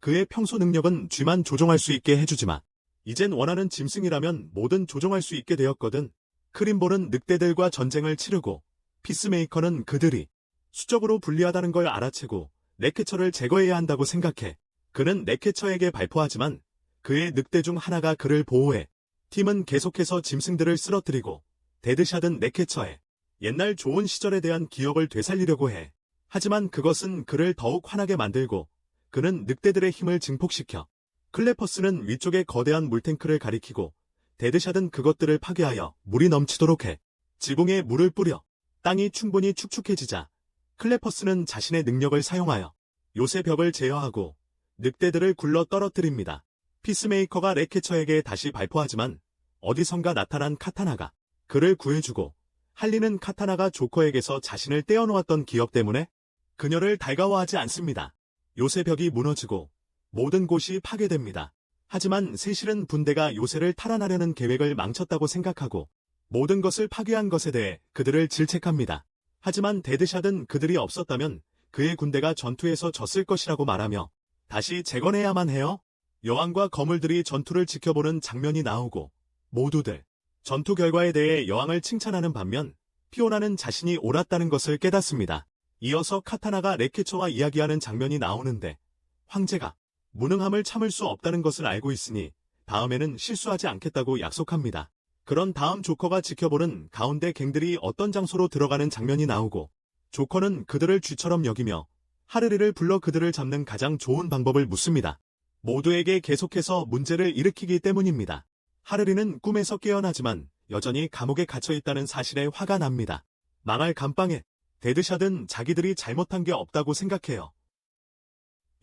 그의 평소 능력은 쥐만 조종할 수 있게 해주지만 이젠 원하는 짐승이라면 뭐든 조종할 수 있게 되었거든. 크림볼은 늑대들과 전쟁을 치르고 피스메이커는 그들이 수적으로 불리하다는 걸 알아채고 렉캐처를 제거해야 한다고 생각해. 그는 렉캐처에게 발포하지만 그의 늑대 중 하나가 그를 보호해. 팀은 계속해서 짐승들을 쓰러뜨리고 데드샷은 렉캐처의 옛날 좋은 시절에 대한 기억을 되살리려고 해. 하지만 그것은 그를 더욱 화나게 만들고 그는 늑대들의 힘을 증폭시켜. 클레퍼스는 위쪽에 거대한 물탱크를 가리키고 데드샷은 그것들을 파괴하여 물이 넘치도록 해. 지붕에 물을 뿌려 땅이 충분히 축축해지자 클레퍼스는 자신의 능력을 사용하여 요새 벽을 제어하고 늑대들을 굴러 떨어뜨립니다. 피스메이커가 렉캐처에게 다시 발포하지만 어디선가 나타난 카타나가 그를 구해주고 할리는 카타나가 조커에게서 자신을 떼어놓았던 기억 때문에 그녀를 달가워하지 않습니다. 요새 벽이 무너지고 모든 곳이 파괴됩니다. 하지만 세실은 분대가 요새를 탈환하려는 계획을 망쳤다고 생각하고 모든 것을 파괴한 것에 대해 그들을 질책합니다. 하지만 데드샷은 그들이 없었다면 그의 군대가 전투에서 졌을 것이라고 말하며 다시 재건해야만 해요. 여왕과 거물들이 전투를 지켜보는 장면이 나오고 모두들 전투 결과에 대해 여왕을 칭찬하는 반면 피오나는 자신이 옳았다는 것을 깨닫습니다. 이어서 카타나가 렉캐처와 이야기하는 장면이 나오는데 황제가 무능함을 참을 수 없다는 것을 알고 있으니 다음에는 실수하지 않겠다고 약속합니다. 그런 다음 조커가 지켜보는 가운데 갱들이 어떤 장소로 들어가는 장면이 나오고 조커는 그들을 쥐처럼 여기며 하르리를 불러 그들을 잡는 가장 좋은 방법을 묻습니다. 모두에게 계속해서 문제를 일으키기 때문입니다. 하르리는 꿈에서 깨어나지만 여전히 감옥에 갇혀 있다는 사실에 화가 납니다. 망할 감방에 데드샷은 자기들이 잘못한 게 없다고 생각해요.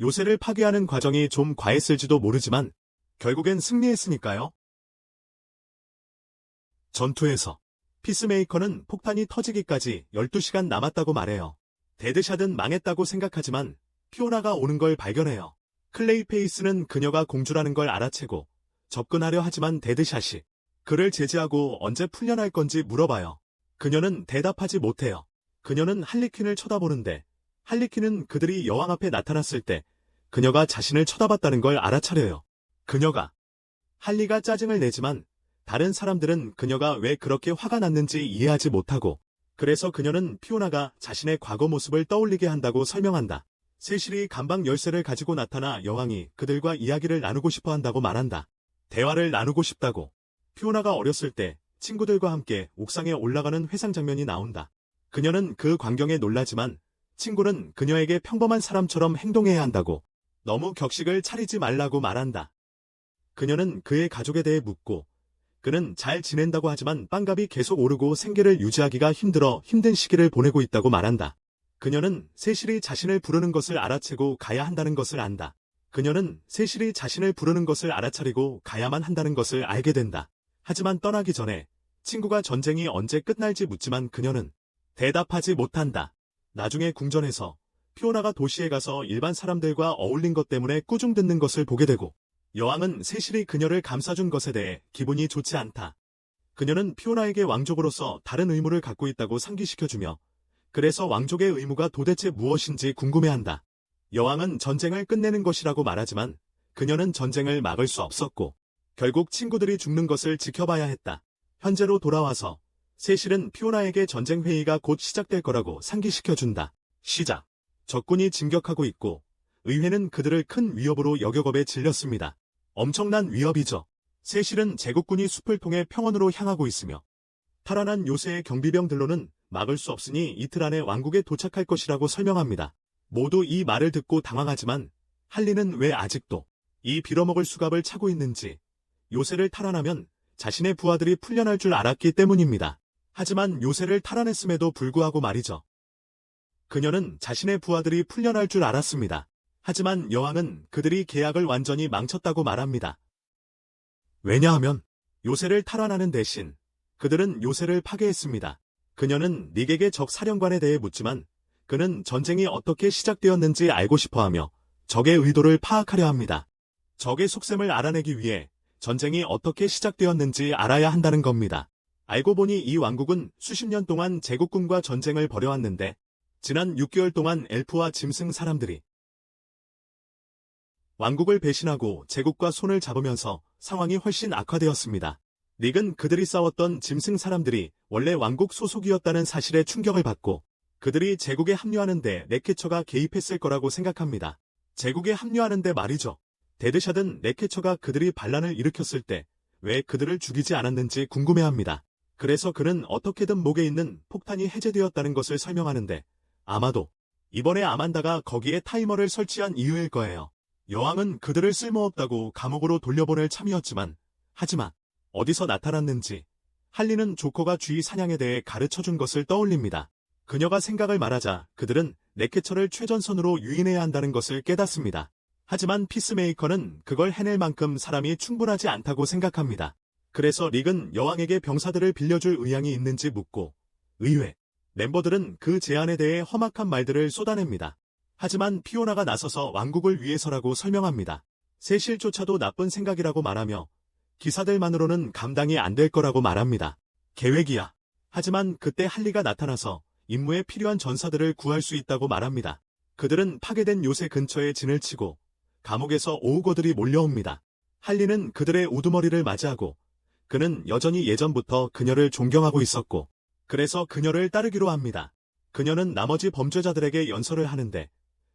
요새를 파괴하는 과정이 좀 과했을지도 모르지만 결국엔 승리했으니까요. 전투에서 피스메이커는 폭탄이 터지기까지 12시간 남았다고 말해요. 데드샷은 망했다고 생각하지만 피오나가 오는 걸 발견해요. 클레이페이스는 그녀가 공주라는 걸 알아채고 접근하려 하지만 데드샷이 그를 제지하고 언제 풀려날 건지 물어봐요. 그녀는 대답하지 못해요. 그녀는 할리퀸을 쳐다보는데 할리퀸은 그들이 여왕 앞에 나타났을 때 그녀가 자신을 쳐다봤다는 걸 알아차려요. 할리가 짜증을 내지만 다른 사람들은 그녀가 왜 그렇게 화가 났는지 이해하지 못하고 그래서 그녀는 피오나가 자신의 과거 모습을 떠올리게 한다고 설명한다. 세실이 감방 열쇠를 가지고 나타나 여왕이 그들과 이야기를 나누고 싶어 한다고 말한다. 대화를 나누고 싶다고. 피오나가 어렸을 때 친구들과 함께 옥상에 올라가는 회상 장면이 나온다. 그녀는 그 광경에 놀라지만 친구는 그녀에게 평범한 사람처럼 행동해야 한다고 너무 격식을 차리지 말라고 말한다. 그녀는 그의 가족에 대해 묻고 그는 잘 지낸다고 하지만 빵값이 계속 오르고 생계를 유지하기가 힘들어 힘든 시기를 보내고 있다고 말한다. 그녀는 세실이 자신을 부르는 것을 알아채고 가야 한다는 것을 안다. 그녀는 세실이 자신을 부르는 것을 알아차리고 가야만 한다는 것을 알게 된다. 하지만 떠나기 전에 친구가 전쟁이 언제 끝날지 묻지만 그녀는 대답하지 못한다. 나중에 궁전에서 피오나가 도시에 가서 일반 사람들과 어울린 것 때문에 꾸중 듣는 것을 보게 되고 여왕은 세실이 그녀를 감싸준 것에 대해 기분이 좋지 않다. 그녀는 피오나에게 왕족으로서 다른 의무를 갖고 있다고 상기시켜주며 그래서 왕족의 의무가 도대체 무엇인지 궁금해한다. 여왕은 전쟁을 끝내는 것이라고 말하지만 그녀는 전쟁을 막을 수 없었고 결국 친구들이 죽는 것을 지켜봐야 했다. 현재로 돌아와서 세실은 피오나에게 전쟁 회의가 곧 시작될 거라고 상기시켜준다. 시작. 적군이 진격하고 있고 의회는 그들을 큰 위협으로 여겨겁에 질렸습니다. 엄청난 위협이죠. 세실은 제국군이 숲을 통해 평원으로 향하고 있으며 탈환한 요새의 경비병들로는 막을 수 없으니 이틀 안에 왕국에 도착할 것이라고 설명합니다. 모두 이 말을 듣고 당황하지만 할리는 왜 아직도 이 빌어먹을 수갑을 차고 있는지 요새를 탈환하면 자신의 부하들이 풀려날 줄 알았기 때문입니다. 하지만 요새를 탈환했음에도 불구하고 말이죠. 그녀는 자신의 부하들이 풀려날 줄 알았습니다. 하지만 여왕은 그들이 계약을 완전히 망쳤다고 말합니다. 왜냐하면 요새를 탈환하는 대신 그들은 요새를 파괴했습니다. 그녀는 닉에게 적 사령관에 대해 묻지만 그는 전쟁이 어떻게 시작되었는지 알고 싶어하며 적의 의도를 파악하려 합니다. 적의 속셈을 알아내기 위해 전쟁이 어떻게 시작되었는지 알아야 한다는 겁니다. 알고 보니 이 왕국은 수십 년 동안 제국군과 전쟁을 벌여왔는데 지난 6개월 동안 엘프와 짐승 사람들이 왕국을 배신하고 제국과 손을 잡으면서 상황이 훨씬 악화되었습니다. 닉은 그들이 싸웠던 짐승 사람들이 원래 왕국 소속이었다는 사실에 충격을 받고 그들이 제국에 합류하는데 넷캐처가 개입했을 거라고 생각합니다. 제국에 합류하는데 말이죠. 데드샷은 넷캐처가 그들이 반란을 일으켰을 때 왜 그들을 죽이지 않았는지 궁금해합니다. 그래서 그는 어떻게든 목에 있는 폭탄이 해제되었다는 것을 설명하는데 아마도 이번에 아만다가 거기에 타이머를 설치한 이유일 거예요. 여왕은 그들을 쓸모없다고 감옥으로 돌려보낼 참이었지만 하지만 어디서 나타났는지 할리는 조커가 쥐 사냥에 대해 가르쳐준 것을 떠올립니다. 그녀가 생각을 말하자 그들은 넷캐처를 최전선으로 유인해야 한다는 것을 깨닫습니다. 하지만 피스메이커는 그걸 해낼 만큼 사람이 충분하지 않다고 생각합니다. 그래서 릭은 여왕에게 병사들을 빌려줄 의향이 있는지 묻고 의회 멤버들은 그 제안에 대해 험악한 말들을 쏟아냅니다. 하지만 피오나가 나서서 왕국을 위해서라고 설명합니다. 세실조차도 나쁜 생각이라고 말하며 기사들만으로는 감당이 안 될 거라고 말합니다. 계획이야. 하지만 그때 할리가 나타나서 임무에 필요한 전사들을 구할 수 있다고 말합니다. 그들은 파괴된 요새 근처에 진을 치고 감옥에서 오우거들이 몰려옵니다. 할리는 그들의 우두머리를 맞이하고 그는 여전히 예전부터 그녀를 존경하고 있었고 그래서 그녀를 따르기로 합니다. 그녀는 나머지 범죄자들에게 연설을 하는데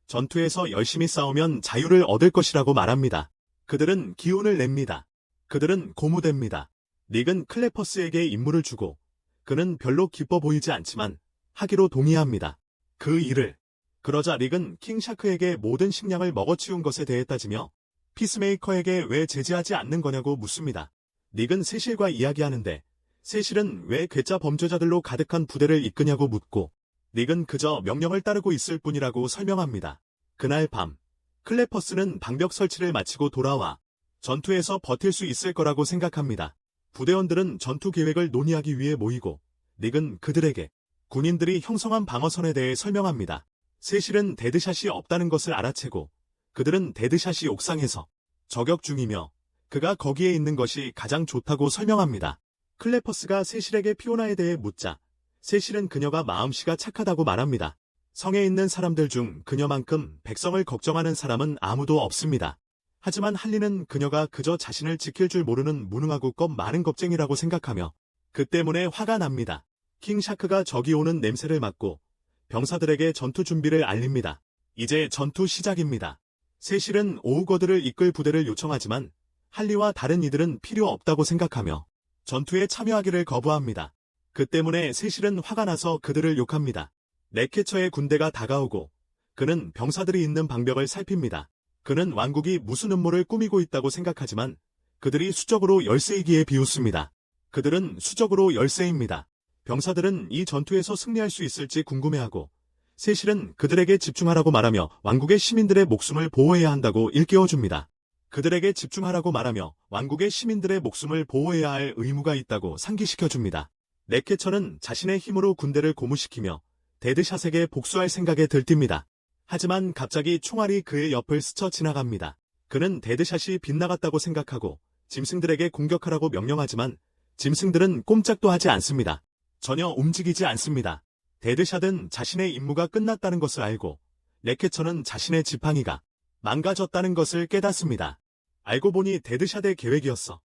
전투에서 열심히 싸우면 자유를 얻을 것이라고 말합니다. 그들은 기운을 냅니다. 그들은 고무됩니다. 닉은 클레퍼스에게 임무를 주고 그는 별로 기뻐 보이지 않지만 하기로 동의합니다. 그 일을. 그러자 릭은 킹샤크에게 모든 식량을 먹어치운 것에 대해 따지며 피스메이커에게 왜 제지하지 않는 거냐고 묻습니다. 릭은 세실과 이야기하는데 세실은 왜 괴짜 범죄자들로 가득한 부대를 이끄냐고 묻고 릭은 그저 명령을 따르고 있을 뿐이라고 설명합니다. 그날 밤 클레퍼스는 방벽 설치를 마치고 돌아와 전투에서 버틸 수 있을 거라고 생각합니다. 부대원들은 전투 계획을 논의하기 위해 모이고 릭은 그들에게 군인들이 형성한 방어선에 대해 설명합니다. 세실은 데드샷이 없다는 것을 알아채고 그들은 데드샷이 옥상에서 저격 중이며 그가 거기에 있는 것이 가장 좋다고 설명합니다. 클레퍼스가 세실에게 피오나에 대해 묻자 세실은 그녀가 마음씨가 착하다고 말합니다. 성에 있는 사람들 중 그녀만큼 백성을 걱정하는 사람은 아무도 없습니다. 하지만 할리는 그녀가 그저 자신을 지킬 줄 모르는 무능하고 껍 많은 겁쟁이라고 생각하며 그 때문에 화가 납니다. 킹샤크가 저기 오는 냄새를 맡고 병사들에게 전투 준비를 알립니다. 이제 전투 시작입니다. 세실은 오우거드를 이끌 부대를 요청하지만 할리와 다른 이들은 필요 없다고 생각하며 전투에 참여하기를 거부합니다. 그 때문에 세실은 화가 나서 그들을 욕합니다. 렉캐처의 군대가 다가오고 그는 병사들이 있는 방벽을 살핍니다. 그는 왕국이 무슨 음모를 꾸미고 있다고 생각하지만 그들이 수적으로 열세이기에 비웃습니다. 그들은 수적으로 열세입니다. 병사들은 이 전투에서 승리할 수 있을지 궁금해하고 세실은 그들에게 집중하라고 말하며 왕국의 시민들의 목숨을 보호해야 한다고 일깨워줍니다. 그들에게 집중하라고 말하며 왕국의 시민들의 목숨을 보호해야 할 의무가 있다고 상기시켜줍니다. 렉캐처는 자신의 힘으로 군대를 고무시키며 데드샷에게 복수할 생각에 들뜁니다. 하지만 갑자기 총알이 그의 옆을 스쳐 지나갑니다. 그는 데드샷이 빗나갔다고 생각하고 짐승들에게 공격하라고 명령하지만 짐승들은 꼼짝도 하지 않습니다. 전혀 움직이지 않습니다. 데드샷은 자신의 임무가 끝났다는 것을 알고 렉캐처는 자신의 지팡이가 망가졌다는 것을 깨닫습니다. 알고 보니 데드샷의 계획이었어.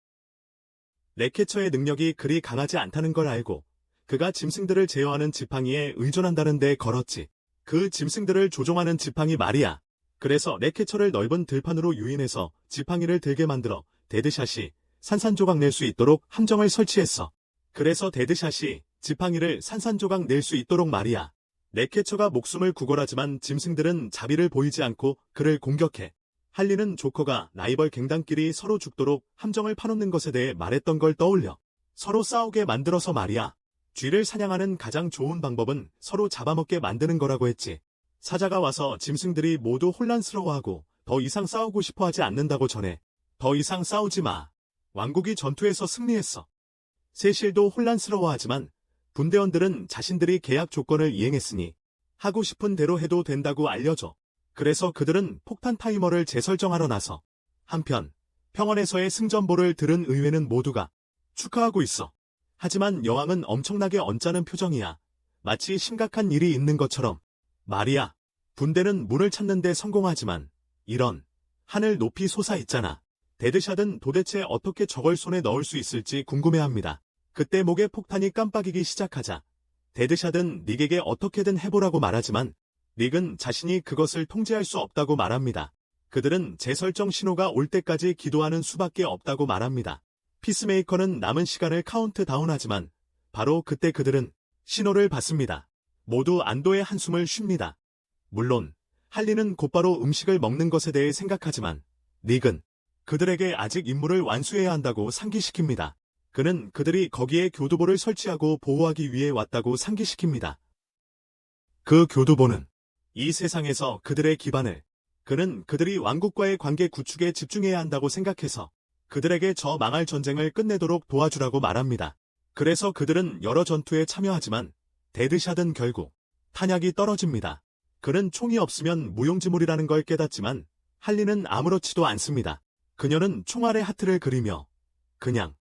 렉캐처의 능력이 그리 강하지 않다는 걸 알고 그가 짐승들을 제어하는 지팡이에 의존한다는 데 걸었지. 그 짐승들을 조종하는 지팡이 말이야. 그래서 렉캐처를 넓은 들판으로 유인해서 지팡이를 들게 만들어 데드샷이 산산조각 낼 수 있도록 함정을 설치했어. 그래서 데드샷이 지팡이를 산산조각 낼 수 있도록 말이야. 렉캐처가 목숨을 구걸하지만 짐승들은 자비를 보이지 않고 그를 공격해. 할리는 조커가 라이벌 갱단끼리 서로 죽도록 함정을 파놓는 것에 대해 말했던 걸 떠올려. 서로 싸우게 만들어서 말이야. 쥐를 사냥하는 가장 좋은 방법은 서로 잡아먹게 만드는 거라고 했지. 사자가 와서 짐승들이 모두 혼란스러워하고 더 이상 싸우고 싶어 하지 않는다고 전해. 더 이상 싸우지 마. 왕국이 전투에서 승리했어. 세실도 혼란스러워하지만 분대원들은 자신들이 계약 조건을 이행했으니 하고 싶은 대로 해도 된다고 알려줘. 그래서 그들은 폭탄 타이머를 재설정하러 나서 한편 평원에서의 승전보를 들은 의회는 모두가 축하하고 있어. 하지만 여왕은 엄청나게 언짢은 표정이야. 마치 심각한 일이 있는 것처럼. 말이야. 분대는 문을 찾는 데 성공하지만 이런 하늘 높이 솟아있잖아. 데드샷은 도대체 어떻게 저걸 손에 넣을 수 있을지 궁금해합니다. 그때 목에 폭탄이 깜빡이기 시작하자 데드샷은 릭에게 어떻게든 해보라고 말하지만 릭은 자신이 그것을 통제할 수 없다고 말합니다. 그들은 재설정 신호가 올 때까지 기도하는 수밖에 없다고 말합니다. 피스메이커는 남은 시간을 카운트다운하지만 바로 그때 그들은 신호를 받습니다. 모두 안도의 한숨을 쉽니다. 물론 할리는 곧바로 음식을 먹는 것에 대해 생각하지만 릭은 그들에게 아직 임무를 완수해야 한다고 상기시킵니다. 그는 그들이 거기에 교두보를 설치하고 보호하기 위해 왔다고 상기시킵니다. 그 교두보는 이 세상에서 그들의 기반을 그는 그들이 왕국과의 관계 구축에 집중해야 한다고 생각해서 그들에게 저 망할 전쟁을 끝내도록 도와주라고 말합니다. 그래서 그들은 여러 전투에 참여하지만 데드샷은 결국 탄약이 떨어집니다. 그는 총이 없으면 무용지물이라는 걸 깨닫지만 할리는 아무렇지도 않습니다. 그녀는 총알에 하트를 그리며 그냥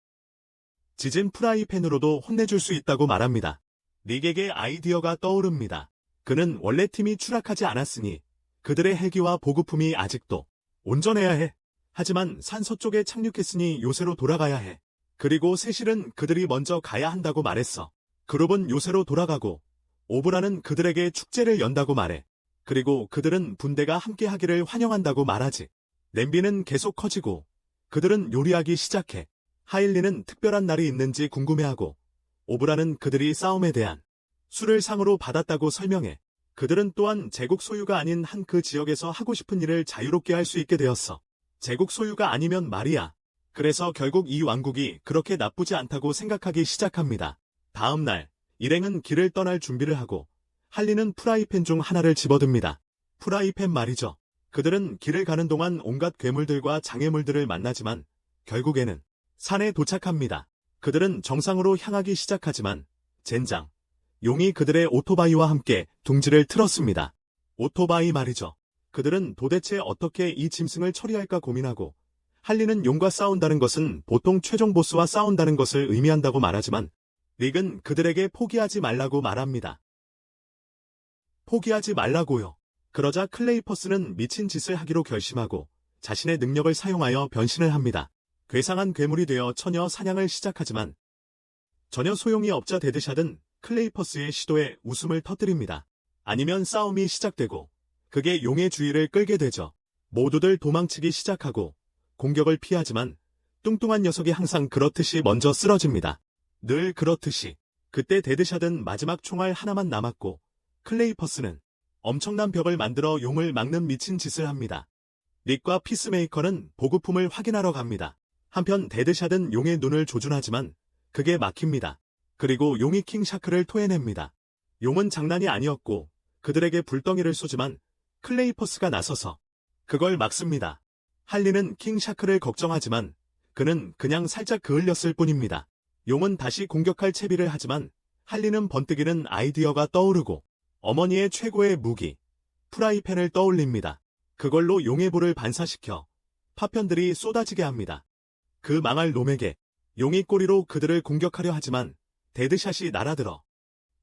지진 프라이팬으로도 혼내줄 수 있다고 말합니다. 릭에게 아이디어가 떠오릅니다. 그는 원래 팀이 추락하지 않았으니 그들의 헬기와 보급품이 아직도 온전해야 해. 하지만 산 서쪽에 착륙했으니 요새로 돌아가야 해. 그리고 세실은 그들이 먼저 가야 한다고 말했어. 그룹은 요새로 돌아가고 오브라는 그들에게 축제를 연다고 말해. 그리고 그들은 분대가 함께 하기를 환영한다고 말하지. 냄비는 계속 커지고 그들은 요리하기 시작해. 하일리는 특별한 날이 있는지 궁금해하고 오브라는 그들이 싸움에 대한 술을 상으로 받았다고 설명해. 그들은 또한 제국 소유가 아닌 한 그 지역에서 하고 싶은 일을 자유롭게 할 수 있게 되었어. 제국 소유가 아니면 말이야. 그래서 결국 이 왕국이 그렇게 나쁘지 않다고 생각하기 시작합니다. 다음 날, 일행은 길을 떠날 준비를 하고 할리는 프라이팬 중 하나를 집어듭니다. 프라이팬 말이죠. 그들은 길을 가는 동안 온갖 괴물들과 장애물들을 만나지만 결국에는 산에 도착합니다. 그들은 정상으로 향하기 시작하지만 젠장, 용이 그들의 오토바이와 함께 둥지를 틀었습니다. 오토바이 말이죠. 그들은 도대체 어떻게 이 짐승을 처리할까 고민하고 할리는 용과 싸운다는 것은 보통 최종 보스와 싸운다는 것을 의미한다고 말하지만 릭은 그들에게 포기하지 말라고 말합니다. 포기하지 말라고요. 그러자 클레이퍼스는 미친 짓을 하기로 결심하고 자신의 능력을 사용하여 변신을 합니다. 괴상한 괴물이 되어 처녀 사냥을 시작하지만 전혀 소용이 없자 데드샷은 클레이퍼스의 시도에 웃음을 터뜨립니다. 아니면 싸움이 시작되고 그게 용의 주의를 끌게 되죠. 모두들 도망치기 시작하고 공격을 피하지만 뚱뚱한 녀석이 항상 그렇듯이 먼저 쓰러집니다. 늘 그렇듯이. 그때 데드샷은 마지막 총알 하나만 남았고 클레이퍼스는 엄청난 벽을 만들어 용을 막는 미친 짓을 합니다. 릭과 피스메이커는 보급품을 확인하러 갑니다. 한편 데드샷은 용의 눈을 조준하지만 그게 막힙니다. 그리고 용이 킹샤크를 토해냅니다. 용은 장난이 아니었고 그들에게 불덩이를 쏘지만 클레이퍼스가 나서서 그걸 막습니다. 할리는 킹샤크를 걱정하지만 그는 그냥 살짝 그을렸을 뿐입니다. 용은 다시 공격할 채비를 하지만 할리는 번뜩이는 아이디어가 떠오르고 어머니의 최고의 무기, 프라이팬을 떠올립니다. 그걸로 용의 불을 반사시켜 파편들이 쏟아지게 합니다. 그 망할 놈에게 용이 꼬리로 그들을 공격하려 하지만 데드샷이 날아들어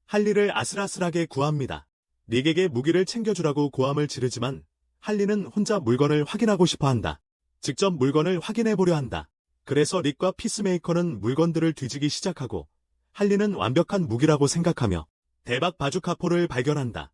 할리를 아슬아슬하게 구합니다. 릭에게 무기를 챙겨주라고 고함을 지르지만 할리는 혼자 물건을 확인하고 싶어 한다. 직접 물건을 확인해보려 한다. 그래서 릭과 피스메이커는 물건들을 뒤지기 시작하고 할리는 완벽한 무기라고 생각하며 대박 바주카포를 발견한다.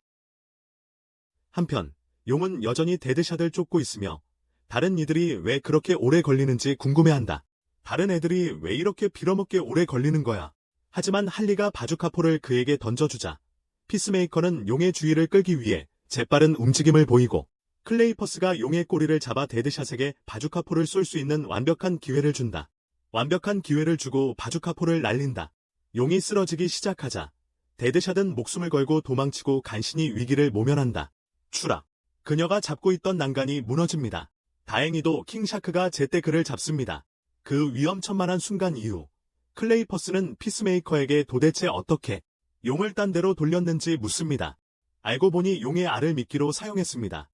한편 용은 여전히 데드샷을 쫓고 있으며 다른 이들이 왜 그렇게 오래 걸리는지 궁금해한다. 다른 애들이 왜 이렇게 빌어먹게 오래 걸리는 거야. 하지만 할리가 바주카포를 그에게 던져주자 피스메이커는 용의 주의를 끌기 위해 재빠른 움직임을 보이고 클레이퍼스가 용의 꼬리를 잡아 데드샷에게 바주카포를 쏠 수 있는 완벽한 기회를 준다. 완벽한 기회를 주고 바주카포를 날린다. 용이 쓰러지기 시작하자 데드샷은 목숨을 걸고 도망치고 간신히 위기를 모면한다. 추락. 그녀가 잡고 있던 난간이 무너집니다. 다행히도 킹샤크가 제때 그를 잡습니다. 그 위험천만한 순간 이후 클레이퍼스는 피스메이커에게 도대체 어떻게 용을 딴 데로 돌렸는지 묻습니다. 알고 보니 용의 알을 미끼로 사용했습니다.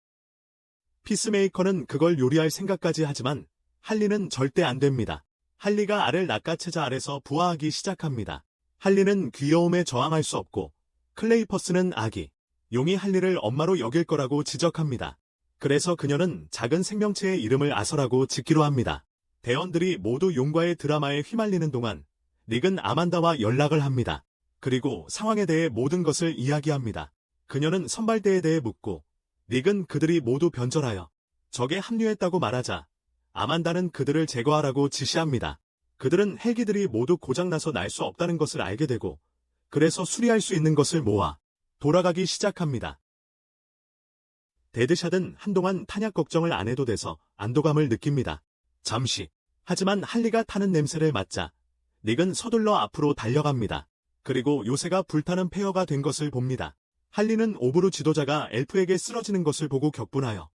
피스메이커는 그걸 요리할 생각까지 하지만 할리는 절대 안 됩니다. 할리가 알을 낚아채자 알에서 부화하기 시작합니다. 할리는 귀여움에 저항할 수 없고 클레이퍼스는 아기, 용이 할리를 엄마로 여길 거라고 지적합니다. 그래서 그녀는 작은 생명체의 이름을 아서라고 짓기로 합니다. 대원들이 모두 용과의 드라마에 휘말리는 동안 릭은 아만다와 연락을 합니다. 그리고 상황에 대해 모든 것을 이야기합니다. 그녀는 선발대에 대해 묻고 릭은 그들이 모두 변절하여 적에 합류했다고 말하자 아만다는 그들을 제거하라고 지시합니다. 그들은 헬기들이 모두 고장나서 날 수 없다는 것을 알게 되고 그래서 수리할 수 있는 것을 모아 돌아가기 시작합니다. 데드샷은 한동안 탄약 걱정을 안 해도 돼서 안도감을 느낍니다. 잠시. 하지만 할리가 타는 냄새를 맡자 릭은 서둘러 앞으로 달려갑니다. 그리고 요새가 불타는 폐허가 된 것을 봅니다. 할리는 오브루 지도자가 엘프에게 쓰러지는 것을 보고 격분하여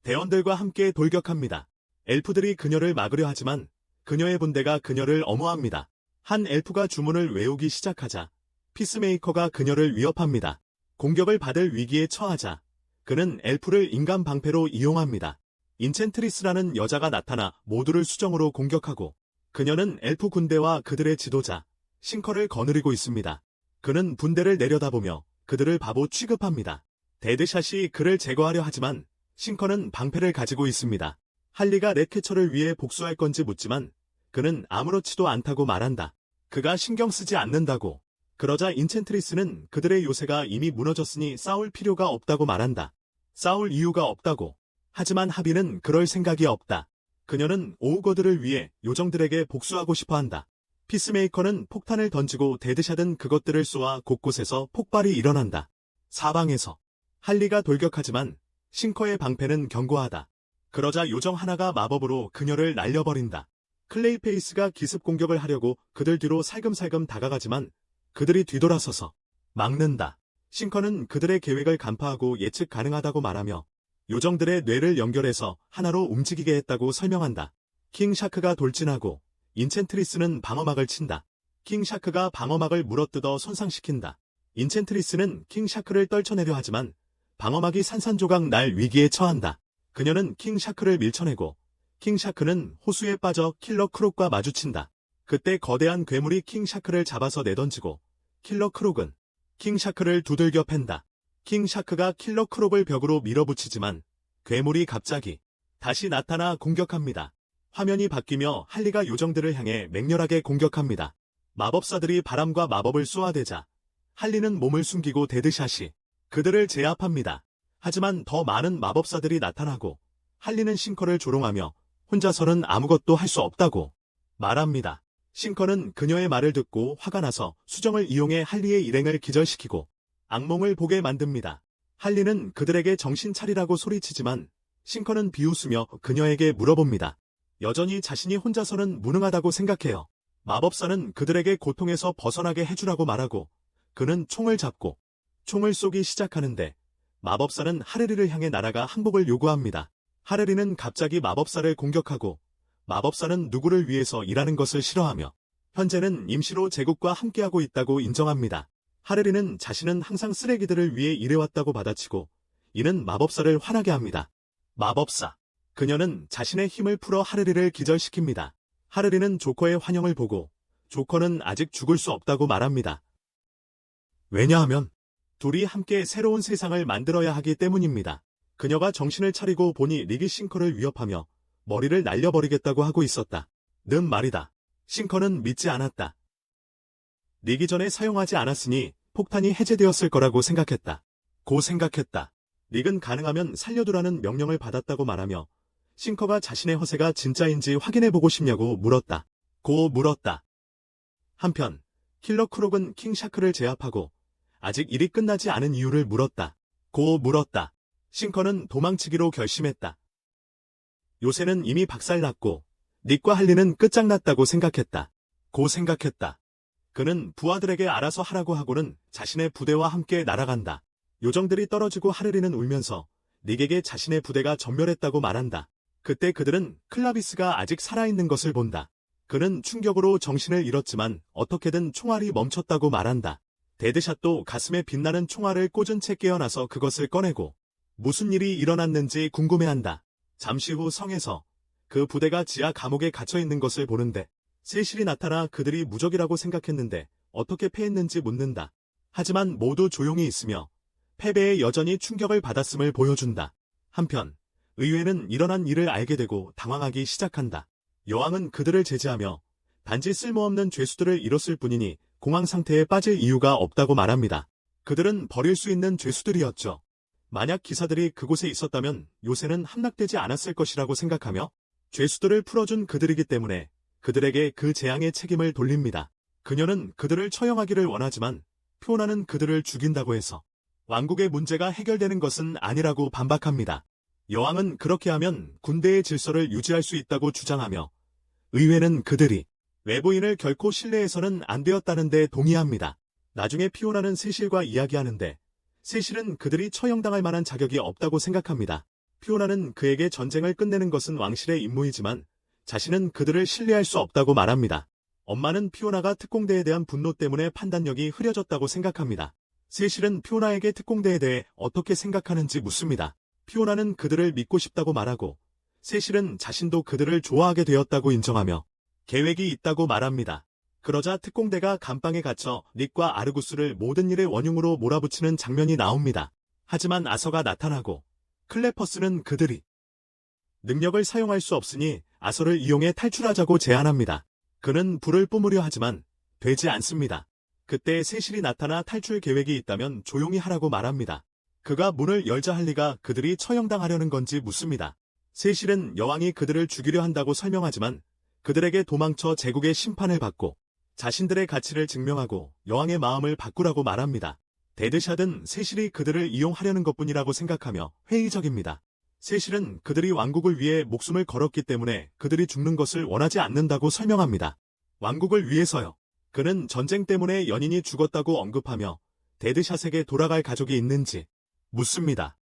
대원들과 함께 돌격합니다. 엘프들이 그녀를 막으려 하지만 그녀의 분대가 그녀를 엄호합니다. 한 엘프가 주문을 외우기 시작하자 피스메이커가 그녀를 위협합니다. 공격을 받을 위기에 처하자 그는 엘프를 인간 방패로 이용합니다. 인첸트리스라는 여자가 나타나 모두를 수정으로 공격하고 그녀는 엘프 군대와 그들의 지도자 싱커를 거느리고 있습니다. 그는 분대를 내려다보며 그들을 바보 취급합니다. 데드샷이 그를 제거하려 하지만 싱커는 방패를 가지고 있습니다. 할리가 렉캐처를 위해 복수할 건지 묻지만 그는 아무렇지도 않다고 말한다. 그가 신경 쓰지 않는다고. 그러자 인첸트리스는 그들의 요새가 이미 무너졌으니 싸울 필요가 없다고 말한다. 싸울 이유가 없다고. 하지만 하비는 그럴 생각이 없다. 그녀는 오우거드를 위해 요정들에게 복수하고 싶어한다. 피스메이커는 폭탄을 던지고 데드샷은 그것들을 쏘아 곳곳에서 폭발이 일어난다. 사방에서 할리가 돌격하지만 싱커의 방패는 견고하다. 그러자 요정 하나가 마법으로 그녀를 날려버린다. 클레이페이스가 기습 공격을 하려고 그들 뒤로 살금살금 다가가지만 그들이 뒤돌아서서 막는다. 싱커는 그들의 계획을 간파하고 예측 가능하다고 말하며 요정들의 뇌를 연결해서 하나로 움직이게 했다고 설명한다. 킹 샤크가 돌진하고 인챈트리스는 방어막을 친다. 킹 샤크가 방어막을 물어뜯어 손상시킨다. 인챈트리스는 킹 샤크를 떨쳐내려 하지만 방어막이 산산조각 날 위기에 처한다. 그녀는 킹 샤크를 밀쳐내고 킹 샤크는 호수에 빠져 킬러 크록과 마주친다. 그때 거대한 괴물이 킹 샤크를 잡아서 내던지고 킬러 크록은 킹 샤크를 두들겨 팬다. 킹 샤크가 킬러 크록을 벽으로 밀어붙이지만 괴물이 갑자기 다시 나타나 공격합니다. 화면이 바뀌며 할리가 요정들을 향해 맹렬하게 공격합니다. 마법사들이 바람과 마법을 쏘아대자 할리는 몸을 숨기고 데드샷이 그들을 제압합니다. 하지만 더 많은 마법사들이 나타나고 할리는 싱커를 조롱하며 혼자서는 아무것도 할 수 없다고 말합니다. 싱커는 그녀의 말을 듣고 화가 나서 수정을 이용해 할리의 일행을 기절시키고 악몽을 보게 만듭니다. 할리는 그들에게 정신 차리라고 소리치지만 싱커는 비웃으며 그녀에게 물어봅니다. 여전히 자신이 혼자서는 무능하다고 생각해요. 마법사는 그들에게 고통에서 벗어나게 해주라고 말하고 그는 총을 잡고 총을 쏘기 시작하는데 마법사는 하레리를 향해 날아가 항복을 요구합니다. 하레리는 갑자기 마법사를 공격하고 마법사는 누구를 위해서 일하는 것을 싫어하며 현재는 임시로 제국과 함께하고 있다고 인정합니다. 하레리는 자신은 항상 쓰레기들을 위해 일해왔다고 받아치고 이는 마법사를 화나게 합니다. 마법사. 그녀는 자신의 힘을 풀어 하레리를 기절시킵니다. 하레리는 조커의 환영을 보고 조커는 아직 죽을 수 없다고 말합니다. 왜냐하면 둘이 함께 새로운 세상을 만들어야 하기 때문입니다. 그녀가 정신을 차리고 보니 릭이 싱커를 위협하며 머리를 날려버리겠다고 하고 있었다. 는 말이다. 싱커는 믿지 않았다. 릭이 전에 사용하지 않았으니 폭탄이 해제되었을 거라고 생각했다. 고 생각했다. 릭은 가능하면 살려두라는 명령을 받았다고 말하며 싱커가 자신의 허세가 진짜인지 확인해보고 싶냐고 물었다. 고 물었다. 한편 킬러 크록은 킹 샤크를 제압하고 아직 일이 끝나지 않은 이유를 물었다. 고 물었다. 싱커는 도망치기로 결심했다. 요새는 이미 박살났고 닉과 할리는 끝장났다고 생각했다. 고 생각했다. 그는 부하들에게 알아서 하라고 하고는 자신의 부대와 함께 날아간다. 요정들이 떨어지고 하레리는 울면서 닉에게 자신의 부대가 전멸했다고 말한다. 그때 그들은 클라비스가 아직 살아있는 것을 본다. 그는 충격으로 정신을 잃었지만 어떻게든 총알이 멈췄다고 말한다. 데드샷도 가슴에 빛나는 총알을 꽂은 채 깨어나서 그것을 꺼내고 무슨 일이 일어났는지 궁금해한다. 잠시 후 성에서 그 부대가 지하 감옥에 갇혀있는 것을 보는데 세실이 나타나 그들이 무적이라고 생각했는데 어떻게 패했는지 묻는다. 하지만 모두 조용히 있으며 패배에 여전히 충격을 받았음을 보여준다. 한편 의외는 일어난 일을 알게 되고 당황하기 시작한다. 여왕은 그들을 제지하며 단지 쓸모없는 죄수들을 잃었을 뿐이니 공황 상태에 빠질 이유가 없다고 말합니다. 그들은 버릴 수 있는 죄수들이었죠. 만약 기사들이 그곳에 있었다면 요새는 함락되지 않았을 것이라고 생각하며 죄수들을 풀어준 그들이기 때문에 그들에게 그 재앙의 책임을 돌립니다. 그녀는 그들을 처형하기를 원하지만 피오나는 그들을 죽인다고 해서 왕국의 문제가 해결되는 것은 아니라고 반박합니다. 여왕은 그렇게 하면 군대의 질서를 유지할 수 있다고 주장하며 의회는 그들이 외부인을 결코 신뢰해서는 안 되었다는 데 동의합니다. 나중에 피오나는 세실과 이야기하는데 세실은 그들이 처형당할 만한 자격이 없다고 생각합니다. 피오나는 그에게 전쟁을 끝내는 것은 왕실의 임무이지만 자신은 그들을 신뢰할 수 없다고 말합니다. 엄마는 피오나가 특공대에 대한 분노 때문에 판단력이 흐려졌다고 생각합니다. 세실은 피오나에게 특공대에 대해 어떻게 생각하는지 묻습니다. 피오나는 그들을 믿고 싶다고 말하고 세실은 자신도 그들을 좋아하게 되었다고 인정하며 계획이 있다고 말합니다. 그러자 특공대가 감방에 갇혀 닉과 아르구스를 모든 일의 원흉으로 몰아붙이는 장면이 나옵니다. 하지만 아서가 나타나고 클레퍼스는 그들이 능력을 사용할 수 없으니 아서를 이용해 탈출하자고 제안합니다. 그는 불을 뿜으려 하지만 되지 않습니다. 그때 세실이 나타나 탈출 계획이 있다면 조용히 하라고 말합니다. 그가 문을 열자 할리가 그들이 처형당하려는 건지 묻습니다. 세실은 여왕이 그들을 죽이려 한다고 설명하지만 그들에게 도망쳐 제국의 심판을 받고 자신들의 가치를 증명하고 여왕의 마음을 바꾸라고 말합니다. 데드샷은 세실이 그들을 이용하려는 것뿐이라고 생각하며 회의적입니다. 세실은 그들이 왕국을 위해 목숨을 걸었기 때문에 그들이 죽는 것을 원하지 않는다고 설명합니다. 왕국을 위해서요. 그는 전쟁 때문에 연인이 죽었다고 언급하며 데드샷에게 돌아갈 가족이 있는지 묻습니다.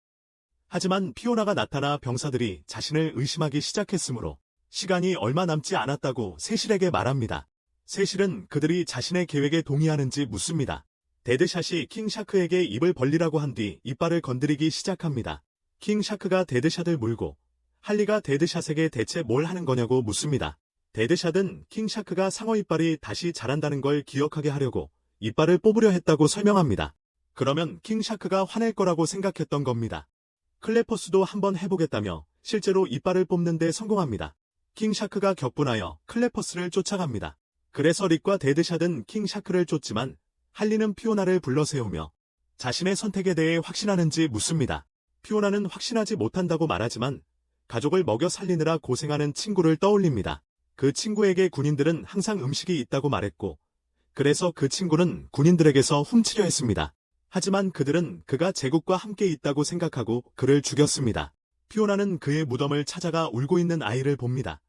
하지만 피오나가 나타나 병사들이 자신을 의심하기 시작했으므로 시간이 얼마 남지 않았다고 세실에게 말합니다. 세실은 그들이 자신의 계획에 동의하는지 묻습니다. 데드샷이 킹샤크에게 입을 벌리라고 한 뒤 이빨을 건드리기 시작합니다. 킹샤크가 데드샷을 물고 할리가 데드샷에게 대체 뭘 하는 거냐고 묻습니다. 데드샷은 킹샤크가 상어 이빨이 다시 자란다는 걸 기억하게 하려고 이빨을 뽑으려 했다고 설명합니다. 그러면 킹샤크가 화낼 거라고 생각했던 겁니다. 클레퍼스도 한번 해보겠다며 실제로 이빨을 뽑는 데 성공합니다. 킹샤크가 격분하여 클레퍼스를 쫓아갑니다. 그래서 릭과 데드샷은 킹샤크를 쫓지만 할리는 피오나를 불러세우며 자신의 선택에 대해 확신하는지 묻습니다. 피오나는 확신하지 못한다고 말하지만 가족을 먹여 살리느라 고생하는 친구를 떠올립니다. 그 친구에게 군인들은 항상 음식이 있다고 말했고 그래서 그 친구는 군인들에게서 훔치려 했습니다. 하지만 그들은 그가 제국과 함께 있다고 생각하고 그를 죽였습니다. 피오나는 그의 무덤을 찾아가 울고 있는 아이를 봅니다.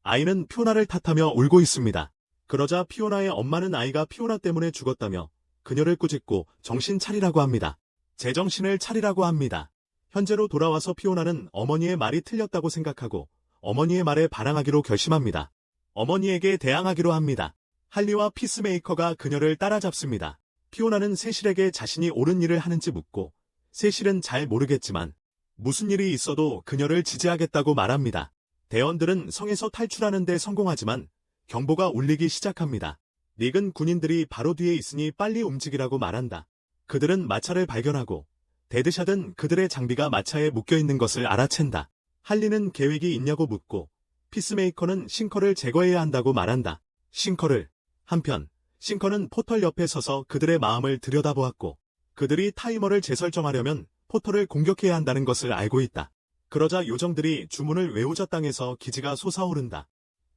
아이는 피오나를 탓하며 울고 있습니다. 그러자 피오나의 엄마는 아이가 피오나 때문에 죽었다며 그녀를 꾸짖고 정신 차리라고 합니다. 제정신을 차리라고 합니다. 현재로 돌아와서 피오나는 어머니의 말이 틀렸다고 생각하고 어머니의 말에 반항하기로 결심합니다. 어머니에게 대항하기로 합니다. 할리와 피스메이커가 그녀를 따라잡습니다. 피오나는 세실에게 자신이 옳은 일을 하는지 묻고 세실은 잘 모르겠지만 무슨 일이 있어도 그녀를 지지하겠다고 말합니다. 대원들은 성에서 탈출하는 데 성공하지만 경보가 울리기 시작합니다. 닉은 군인들이 바로 뒤에 있으니 빨리 움직이라고 말한다. 그들은 마차를 발견하고 데드샷은 그들의 장비가 마차에 묶여있는 것을 알아챈다. 할리는 계획이 있냐고 묻고 피스메이커는 싱커를 제거해야 한다고 말한다. 싱커를. 한편 싱커는 포털 옆에 서서 그들의 마음을 들여다보았고 그들이 타이머를 재설정하려면 포털을 공격해야 한다는 것을 알고 있다. 그러자 요정들이 주문을 외우자 땅에서 기지가 솟아오른다.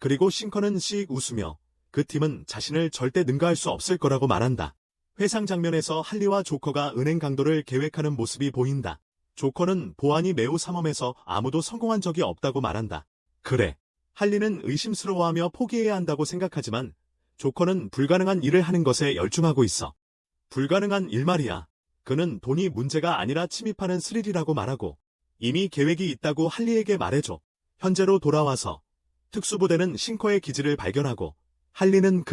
그리고 싱커는 씩 웃으며 그 팀은 자신을 절대 능가할 수 없을 거라고 말한다. 회상 장면에서 할리와 조커가 은행 강도를 계획하는 모습이 보인다. 조커는 보안이 매우 삼엄해서 아무도 성공한 적이 없다고 말한다. 그래. 할리는 의심스러워하며 포기해야 한다고 생각하지만 조커는 불가능한 일을 하는 것에 열중하고 있어. 불가능한 일 말이야. 그는 돈이 문제가 아니라 침입하는 스릴이라고 말하고 이미 계획이 있다고 할리에게 말해줘. 현재로 돌아와서 특수부대는 싱커의 기지를 발견하고 할리는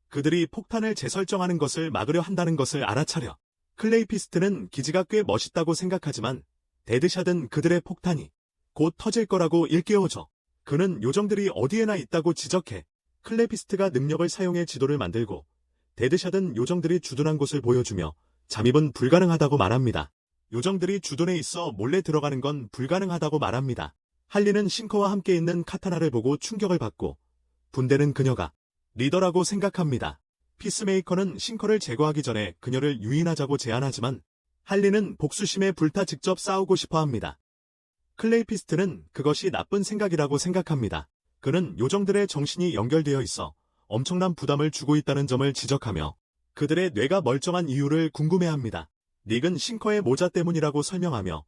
그들이 폭탄을 재설정하는 것을 막으려 한다는 것을 알아차려. 클레이피스트는 기지가 꽤 멋있다고 생각하지만 데드샷은 그들의 폭탄이 곧 터질 거라고 일깨워줘. 그는 요정들이 어디에나 있다고 지적해. 클레이피스트가 능력을 사용해 지도를 만들고 데드샷은 요정들이 주둔한 곳을 보여주며 잠입은 불가능하다고 말합니다. 요정들이 주둔에 있어 몰래 들어가는 건 불가능하다고 말합니다. 할리는 싱커와 함께 있는 카타나를 보고 충격을 받고 분대는 그녀가 리더라고 생각합니다. 피스메이커는 싱커를 제거하기 전에 그녀를 유인하자고 제안하지만 할리는 복수심에 불타 직접 싸우고 싶어 합니다. 클레이피스트는 그것이 나쁜 생각이라고 생각합니다. 그는 요정들의 정신이 연결되어 있어 엄청난 부담을 주고 있다는 점을 지적하며 그들의 뇌가 멀쩡한 이유를 궁금해합니다. 닉은 싱커의 모자 때문이라고 설명하며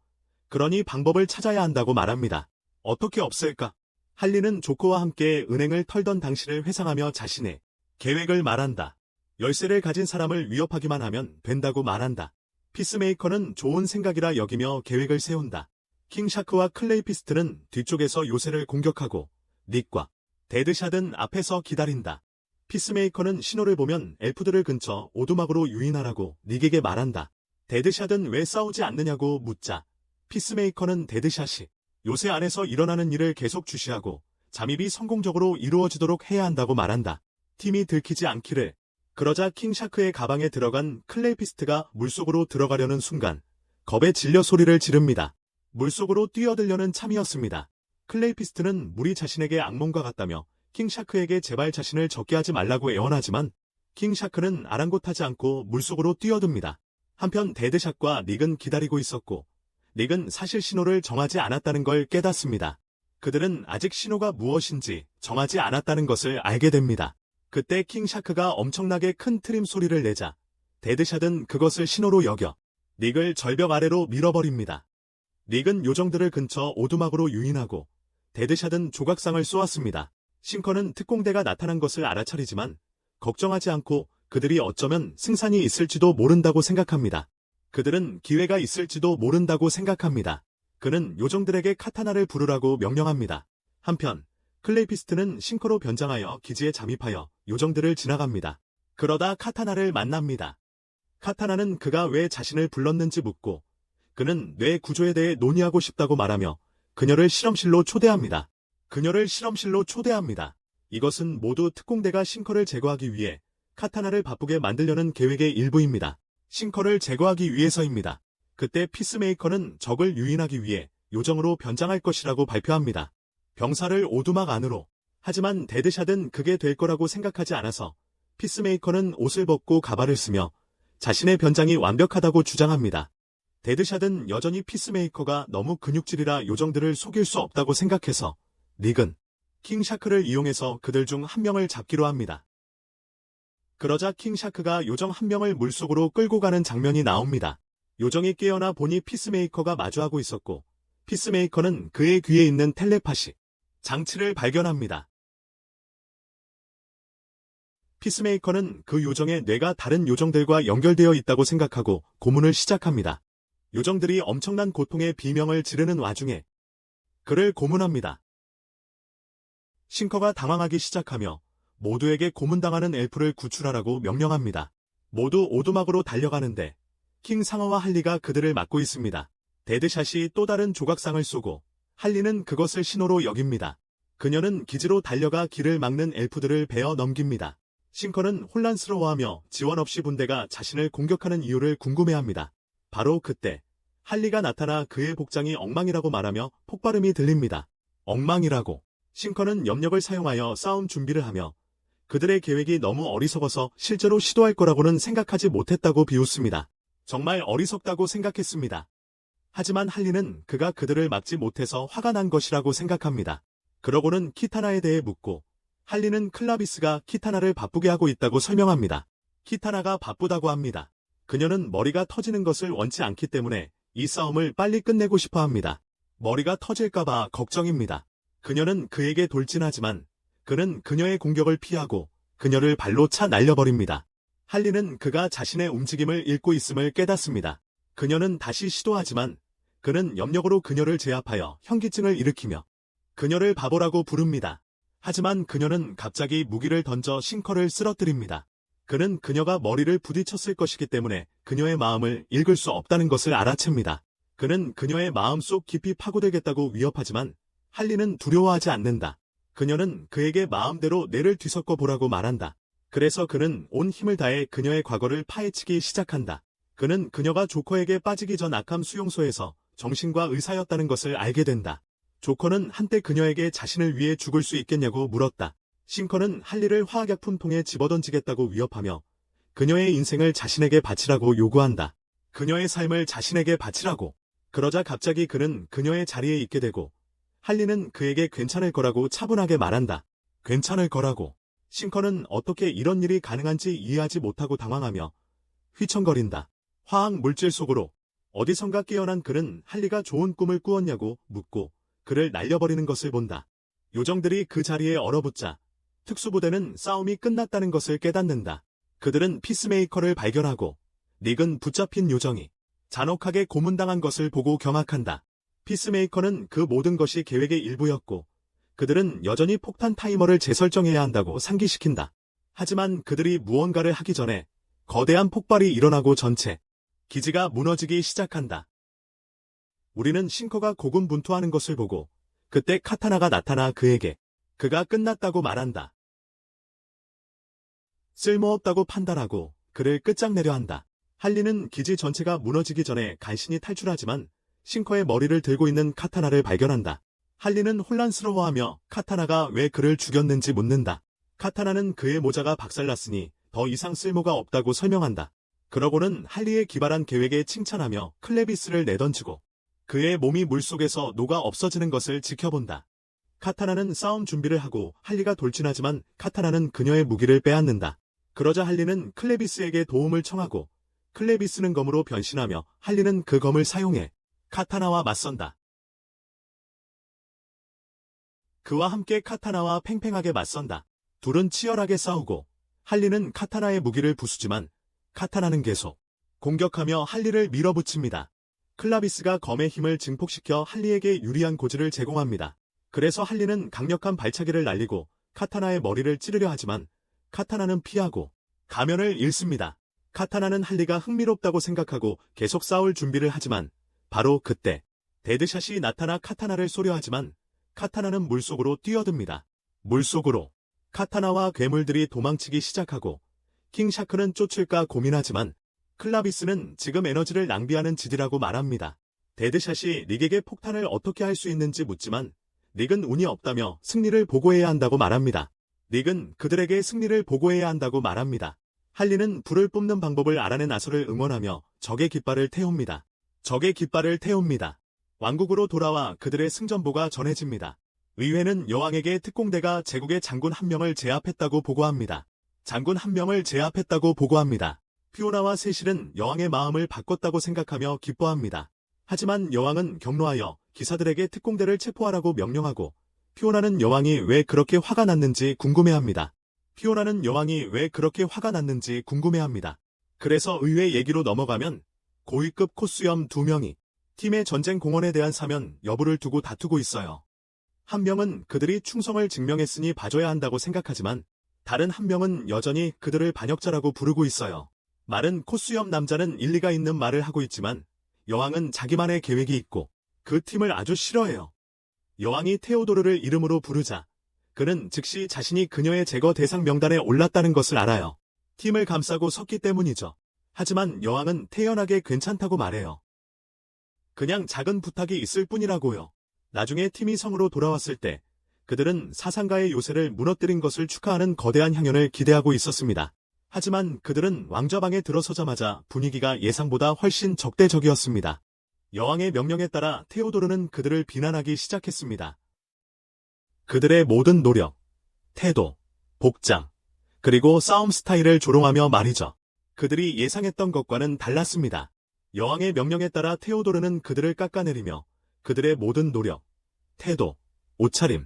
그러니 방법을 찾아야 한다고 말합니다. 어떻게 없앨까? 할리는 조커와 함께 은행을 털던 당시를 회상하며 자신의 계획을 말한다. 열쇠를 가진 사람을 위협하기만 하면 된다고 말한다. 피스메이커는 좋은 생각이라 여기며 계획을 세운다. 킹샤크와 클레이피스트는 뒤쪽에서 요새를 공격하고 닉과 데드샷은 앞에서 기다린다. 피스메이커는 신호를 보면 엘프들을 근처 오두막으로 유인하라고 닉에게 말한다. 데드샷은 왜 싸우지 않느냐고 묻자 피스메이커는 데드샷이 요새 안에서 일어나는 일을 계속 주시하고 잠입이 성공적으로 이루어지도록 해야 한다고 말한다. 팀이 들키지 않기를. 그러자 킹샤크의 가방에 들어간 클레이피스트가 물속으로 들어가려는 순간 겁에 질려 소리를 지릅니다. 물속으로 뛰어들려는 참이었습니다. 클레이피스트는 물이 자신에게 악몽과 같다며 킹샤크에게 제발 자신을 적게 하지 말라고 애원하지만 킹샤크는 아랑곳하지 않고 물속으로 뛰어듭니다. 한편 데드샷과 닉은 기다리고 있었고 닉은 사실 신호를 정하지 않았다는 걸 깨닫습니다. 그들은 아직 신호가 무엇인지 정하지 않았다는 것을 알게 됩니다. 그때 킹샤크가 엄청나게 큰 트림 소리를 내자 데드샷은 그것을 신호로 여겨 닉을 절벽 아래로 밀어버립니다. 닉은 요정들을 근처 오두막으로 유인하고 데드샷은 조각상을 쏘았습니다. 싱커는 특공대가 나타난 것을 알아차리지만 걱정하지 않고 그들이 어쩌면 승산이 있을지도 모른다고 생각합니다. 그들은 기회가 있을지도 모른다고 생각합니다. 그는 요정들에게 카타나를 부르라고 명령합니다. 한편 클레이피스트는 싱커로 변장하여 기지에 잠입하여 요정들을 지나갑니다. 그러다 카타나를 만납니다. 카타나는 그가 왜 자신을 불렀는지 묻고 그는 뇌 구조에 대해 논의하고 싶다고 말하며 그녀를 실험실로 초대합니다. 이것은 모두 특공대가 싱커를 제거하기 위해 카타나를 바쁘게 만들려는 계획의 일부입니다. 싱커를 제거하기 위해서입니다. 그때 피스메이커는 적을 유인하기 위해 요정으로 변장할 것이라고 발표합니다. 병사를 오두막 안으로. 하지만 데드샷은 그게 될 거라고 생각하지 않아서 피스메이커는 옷을 벗고 가발을 쓰며 자신의 변장이 완벽하다고 주장합니다. 데드샷은 여전히 피스메이커가 너무 근육질이라 요정들을 속일 수 없다고 생각해서 닉은 킹샤크를 이용해서 그들 중 한 명을 잡기로 합니다. 그러자 킹샤크가 요정 한 명을 물속으로 끌고 가는 장면이 나옵니다. 요정이 깨어나 보니 피스메이커가 마주하고 있었고 피스메이커는 그의 귀에 있는 텔레파시 장치를 발견합니다. 피스메이커는 그 요정의 뇌가 다른 요정들과 연결되어 있다고 생각하고 고문을 시작합니다. 요정들이 엄청난 고통의 비명을 지르는 와중에 그를 고문합니다. 싱커가 당황하기 시작하며 모두에게 고문당하는 엘프를 구출하라고 명령합니다. 모두 오두막으로 달려가는데 킹 상어와 할리가 그들을 막고 있습니다. 데드샷이 또 다른 조각상을 쏘고 할리는 그것을 신호로 여깁니다. 그녀는 기지로 달려가 길을 막는 엘프들을 베어 넘깁니다. 싱커는 혼란스러워하며 지원 없이 분대가 자신을 공격하는 이유를 궁금해합니다. 바로 그때 할리가 나타나 그의 복장이 엉망이라고 말하며 폭발음이 들립니다. 엉망이라고. 싱커는 염력을 사용하여 싸움 준비를 하며 그들의 계획이 너무 어리석어서 실제로 시도할 거라고는 생각하지 못했다고 비웃습니다. 정말 어리석다고 생각했습니다. 하지만 할리는 그가 그들을 막지 못해서 화가 난 것이라고 생각합니다. 그러고는 키타나에 대해 묻고 할리는 클라비스가 키타나를 바쁘게 하고 있다고 설명합니다. 키타나가 바쁘다고 합니다. 그녀는 머리가 터지는 것을 원치 않기 때문에 이 싸움을 빨리 끝내고 싶어 합니다. 머리가 터질까봐 걱정입니다. 그녀는 그에게 돌진하지만 그는 그녀의 공격을 피하고 그녀를 발로 차 날려버립니다. 할리는 그가 자신의 움직임을 잃고 있음을 깨닫습니다. 그녀는 다시 시도하지만 그는 염력으로 그녀를 제압하여 현기증을 일으키며 그녀를 바보라고 부릅니다. 하지만 그녀는 갑자기 무기를 던져 싱커를 쓰러뜨립니다. 그는 그녀가 머리를 부딪혔을 것이기 때문에 그녀의 마음을 읽을 수 없다는 것을 알아챕니다. 그는 그녀의 마음속 깊이 파고들겠다고 위협하지만 할리는 두려워하지 않는다. 그녀는 그에게 마음대로 뇌를 뒤섞어 보라고 말한다. 그래서 그는 온 힘을 다해 그녀의 과거를 파헤치기 시작한다. 그는 그녀가 조커에게 빠지기 전 아캄 수용소에서 정신과 의사였다는 것을 알게 된다. 조커는 한때 그녀에게 자신을 위해 죽을 수 있겠냐고 물었다. 싱커는 할리를 화학약품통에 집어던지겠다고 위협하며 그녀의 인생을 자신에게 바치라고 요구한다. 그녀의 삶을 자신에게 바치라고. 그러자 갑자기 그는 그녀의 자리에 있게 되고 할리는 그에게 괜찮을 거라고 차분하게 말한다. 괜찮을 거라고. 싱커는 어떻게 이런 일이 가능한지 이해하지 못하고 당황하며 휘청거린다. 화학 물질 속으로. 어디선가 깨어난 그는 할리가 좋은 꿈을 꾸었냐고 묻고 그를 날려버리는 것을 본다. 요정들이 그 자리에 얼어붙자 특수부대는 싸움이 끝났다는 것을 깨닫는다. 그들은 피스메이커를 발견하고 닉은 붙잡힌 요정이 잔혹하게 고문당한 것을 보고 경악한다. 피스메이커는 그 모든 것이 계획의 일부였고 그들은 여전히 폭탄 타이머를 재설정해야 한다고 상기시킨다. 하지만 그들이 무언가를 하기 전에 거대한 폭발이 일어나고 전체 기지가 무너지기 시작한다. 우리는 싱커가 고군분투하는 것을 보고 그때 카타나가 나타나 그에게 그가 끝났다고 말한다. 쓸모없다고 판단하고 그를 끝장내려 한다. 할리는 기지 전체가 무너지기 전에 간신히 탈출하지만 싱커의 머리를 들고 있는 카타나를 발견한다. 할리는 혼란스러워하며 카타나가 왜 그를 죽였는지 묻는다. 카타나는 그의 모자가 박살났으니 더 이상 쓸모가 없다고 설명한다. 그러고는 할리의 기발한 계획에 칭찬하며 클레비스를 내던지고 그의 몸이 물속에서 녹아 없어지는 것을 지켜본다. 카타나는 싸움 준비를 하고 할리가 돌진하지만 카타나는 그녀의 무기를 빼앗는다. 그러자 할리는 클레비스에게 도움을 청하고 클레비스는 검으로 변신하며 할리는 그 검을 사용해 카타나와 맞선다. 그와 함께 카타나와 팽팽하게 맞선다. 둘은 치열하게 싸우고 할리는 카타나의 무기를 부수지만 카타나는 계속 공격하며 할리를 밀어붙입니다. 클라비스가 검의 힘을 증폭시켜 할리에게 유리한 고지를 제공합니다. 그래서 할리는 강력한 발차기를 날리고 카타나의 머리를 찌르려 하지만 카타나는 피하고 가면을 잃습니다. 카타나는 할리가 흥미롭다고 생각하고 계속 싸울 준비를 하지만 바로 그때 데드샷이 나타나 카타나를 쏘려 하지만 카타나는 물속으로 뛰어듭니다. 물속으로 카타나와 괴물들이 도망치기 시작하고 킹샤크는 쫓을까 고민하지만 클라비스는 지금 에너지를 낭비하는 짓이라고 말합니다. 데드샷이 릭에게 폭탄을 어떻게 할 수 있는지 묻지만 릭은 운이 없다며 승리를 보고해야 한다고 말합니다. 릭은 그들에게 승리를 보고해야 한다고 말합니다. 할리는 불을 뿜는 방법을 알아낸 아서를 응원하며 적의 깃발을 태웁니다. 적의 깃발을 태웁니다. 왕국으로 돌아와 그들의 승전보가 전해집니다. 의회는 여왕에게 특공대가 제국의 장군 한 명을 제압했다고 보고합니다. 장군 한 명을 제압했다고 보고합니다. 피오나와 세실은 여왕의 마음을 바꿨다고 생각하며 기뻐합니다. 하지만 여왕은 격노하여 기사들에게 특공대를 체포하라고 명령하고 피오나는 여왕이 왜 그렇게 화가 났는지 궁금해합니다. 피오나는 여왕이 왜 그렇게 화가 났는지 궁금해합니다. 그래서 의회 얘기로 넘어가면 고위급 코수염 2명이 팀의 전쟁 공헌에 대한 사면 여부를 두고 다투고 있어요. 한 명은 그들이 충성을 증명했으니 봐줘야 한다고 생각하지만 다른 한 명은 여전히 그들을 반역자라고 부르고 있어요. 말은 코수염 남자는 일리가 있는 말을 하고 있지만 여왕은 자기만의 계획이 있고 그 팀을 아주 싫어해요. 여왕이 테오도르를 이름으로 부르자 그는 즉시 자신이 그녀의 제거 대상 명단에 올랐다는 것을 알아요. 팀을 감싸고 섰기 때문이죠. 하지만 여왕은 태연하게 괜찮다고 말해요. 그냥 작은 부탁이 있을 뿐이라고요. 나중에 팀이 성으로 돌아왔을 때 그들은 사상가의 요새를 무너뜨린 것을 축하하는 거대한 향연을 기대하고 있었습니다. 하지만 그들은 왕좌방에 들어서자마자 분위기가 예상보다 훨씬 적대적이었습니다. 여왕의 명령에 따라 테오도르는 그들을 비난하기 시작했습니다. 그들의 모든 노력, 태도, 복장, 그리고 싸움 스타일을 조롱하며 말이죠. 그들이 예상했던 것과는 달랐습니다. 여왕의 명령에 따라 테오도르는 그들을 깎아내리며 그들의 모든 노력, 태도, 옷차림,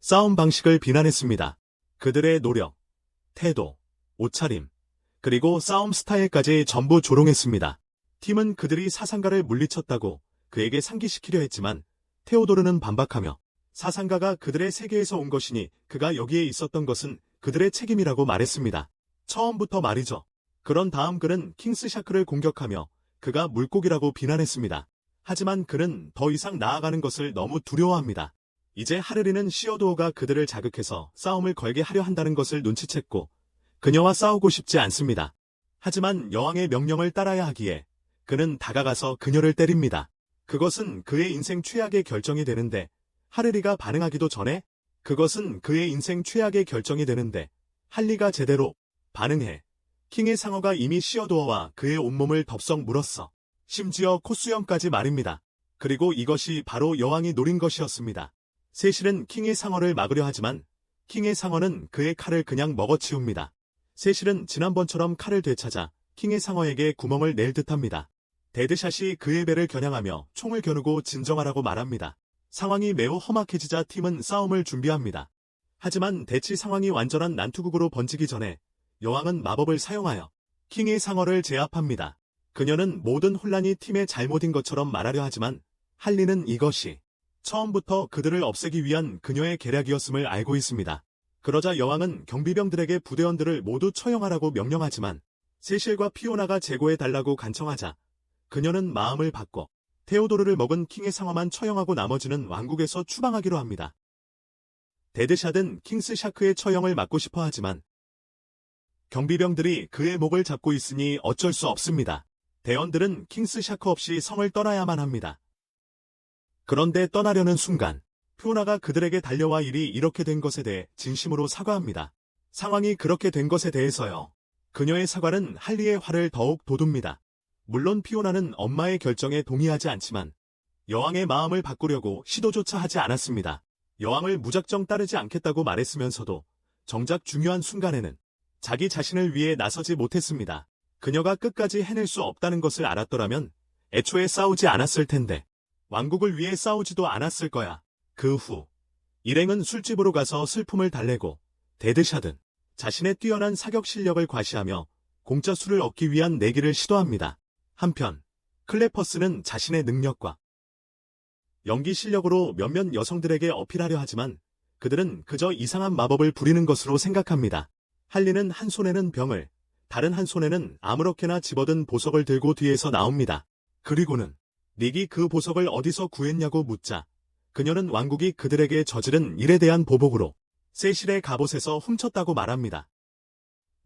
싸움 방식을 비난했습니다. 그들의 노력, 태도, 옷차림, 그리고 싸움 스타일까지 전부 조롱했습니다. 팀은 그들이 사상가를 물리쳤다고 그에게 상기시키려 했지만 테오도르는 반박하며 사상가가 그들의 세계에서 온 것이니 그가 여기에 있었던 것은 그들의 책임이라고 말했습니다. 처음부터 말이죠. 그런 다음 그는 킹스샤크를 공격하며 그가 물고기라고 비난했습니다. 하지만 그는 더 이상 나아가는 것을 너무 두려워합니다. 이제 하르리는 시어도어가 그들을 자극해서 싸움을 걸게 하려 한다는 것을 눈치챘고 그녀와 싸우고 싶지 않습니다. 하지만 여왕의 명령을 따라야 하기에 그는 다가가서 그녀를 때립니다. 그것은 그의 인생 최악의 결정이 되는데 하르리가 반응하기도 전에 그것은 그의 인생 최악의 결정이 되는데 할리가 제대로 반응해 킹의 상어가 이미 시어도어와 그의 온몸을 덥석 물었어. 심지어 콧수염까지 말입니다. 그리고 이것이 바로 여왕이 노린 것이었습니다. 세실은 킹의 상어를 막으려 하지만 킹의 상어는 그의 칼을 그냥 먹어치웁니다. 세실은 지난번처럼 칼을 되찾아 킹의 상어에게 구멍을 낼 듯합니다. 데드샷이 그의 배를 겨냥하며 총을 겨누고 진정하라고 말합니다. 상황이 매우 험악해지자 팀은 싸움을 준비합니다. 하지만 대치 상황이 완전한 난투극으로 번지기 전에 여왕은 마법을 사용하여 킹의 상어를 제압합니다. 그녀는 모든 혼란이 팀의 잘못인 것처럼 말하려 하지만 할리는 이것이 처음부터 그들을 없애기 위한 그녀의 계략이었음을 알고 있습니다. 그러자 여왕은 경비병들에게 부대원들을 모두 처형하라고 명령하지만 세실과 피오나가 제거해달라고 간청하자 그녀는 마음을 바꿔 테오도르를 먹은 킹의 상어만 처형하고 나머지는 왕국에서 추방하기로 합니다. 데드샷은 킹스샤크의 처형을 막고 싶어 하지만 경비병들이 그의 목을 잡고 있으니 어쩔 수 없습니다. 대원들은 킹스샤크 없이 성을 떠나야만 합니다. 그런데 떠나려는 순간 피오나가 그들에게 달려와 일이 이렇게 된 것에 대해 진심으로 사과합니다. 상황이 그렇게 된 것에 대해서요. 그녀의 사과는 할리의 화를 더욱 돋웁니다. 물론 피오나는 엄마의 결정에 동의하지 않지만 여왕의 마음을 바꾸려고 시도조차 하지 않았습니다. 여왕을 무작정 따르지 않겠다고 말했으면서도 정작 중요한 순간에는 자기 자신을 위해 나서지 못했습니다. 그녀가 끝까지 해낼 수 없다는 것을 알았더라면 애초에 싸우지 않았을 텐데 왕국을 위해 싸우지도 않았을 거야. 그 후 일행은 술집으로 가서 슬픔을 달래고 데드샷은 자신의 뛰어난 사격 실력을 과시하며 공짜 술을 얻기 위한 내기를 시도합니다. 한편 클레퍼스는 자신의 능력과 연기 실력으로 몇몇 여성들에게 어필하려 하지만 그들은 그저 이상한 마법을 부리는 것으로 생각합니다. 할리는 한 손에는 병을, 다른 한 손에는 아무렇게나 집어든 보석을 들고 뒤에서 나옵니다. 그리고는 닉이 그 보석을 어디서 구했냐고 묻자 그녀는 왕국이 그들에게 저지른 일에 대한 보복으로 세실의 갑옷에서 훔쳤다고 말합니다.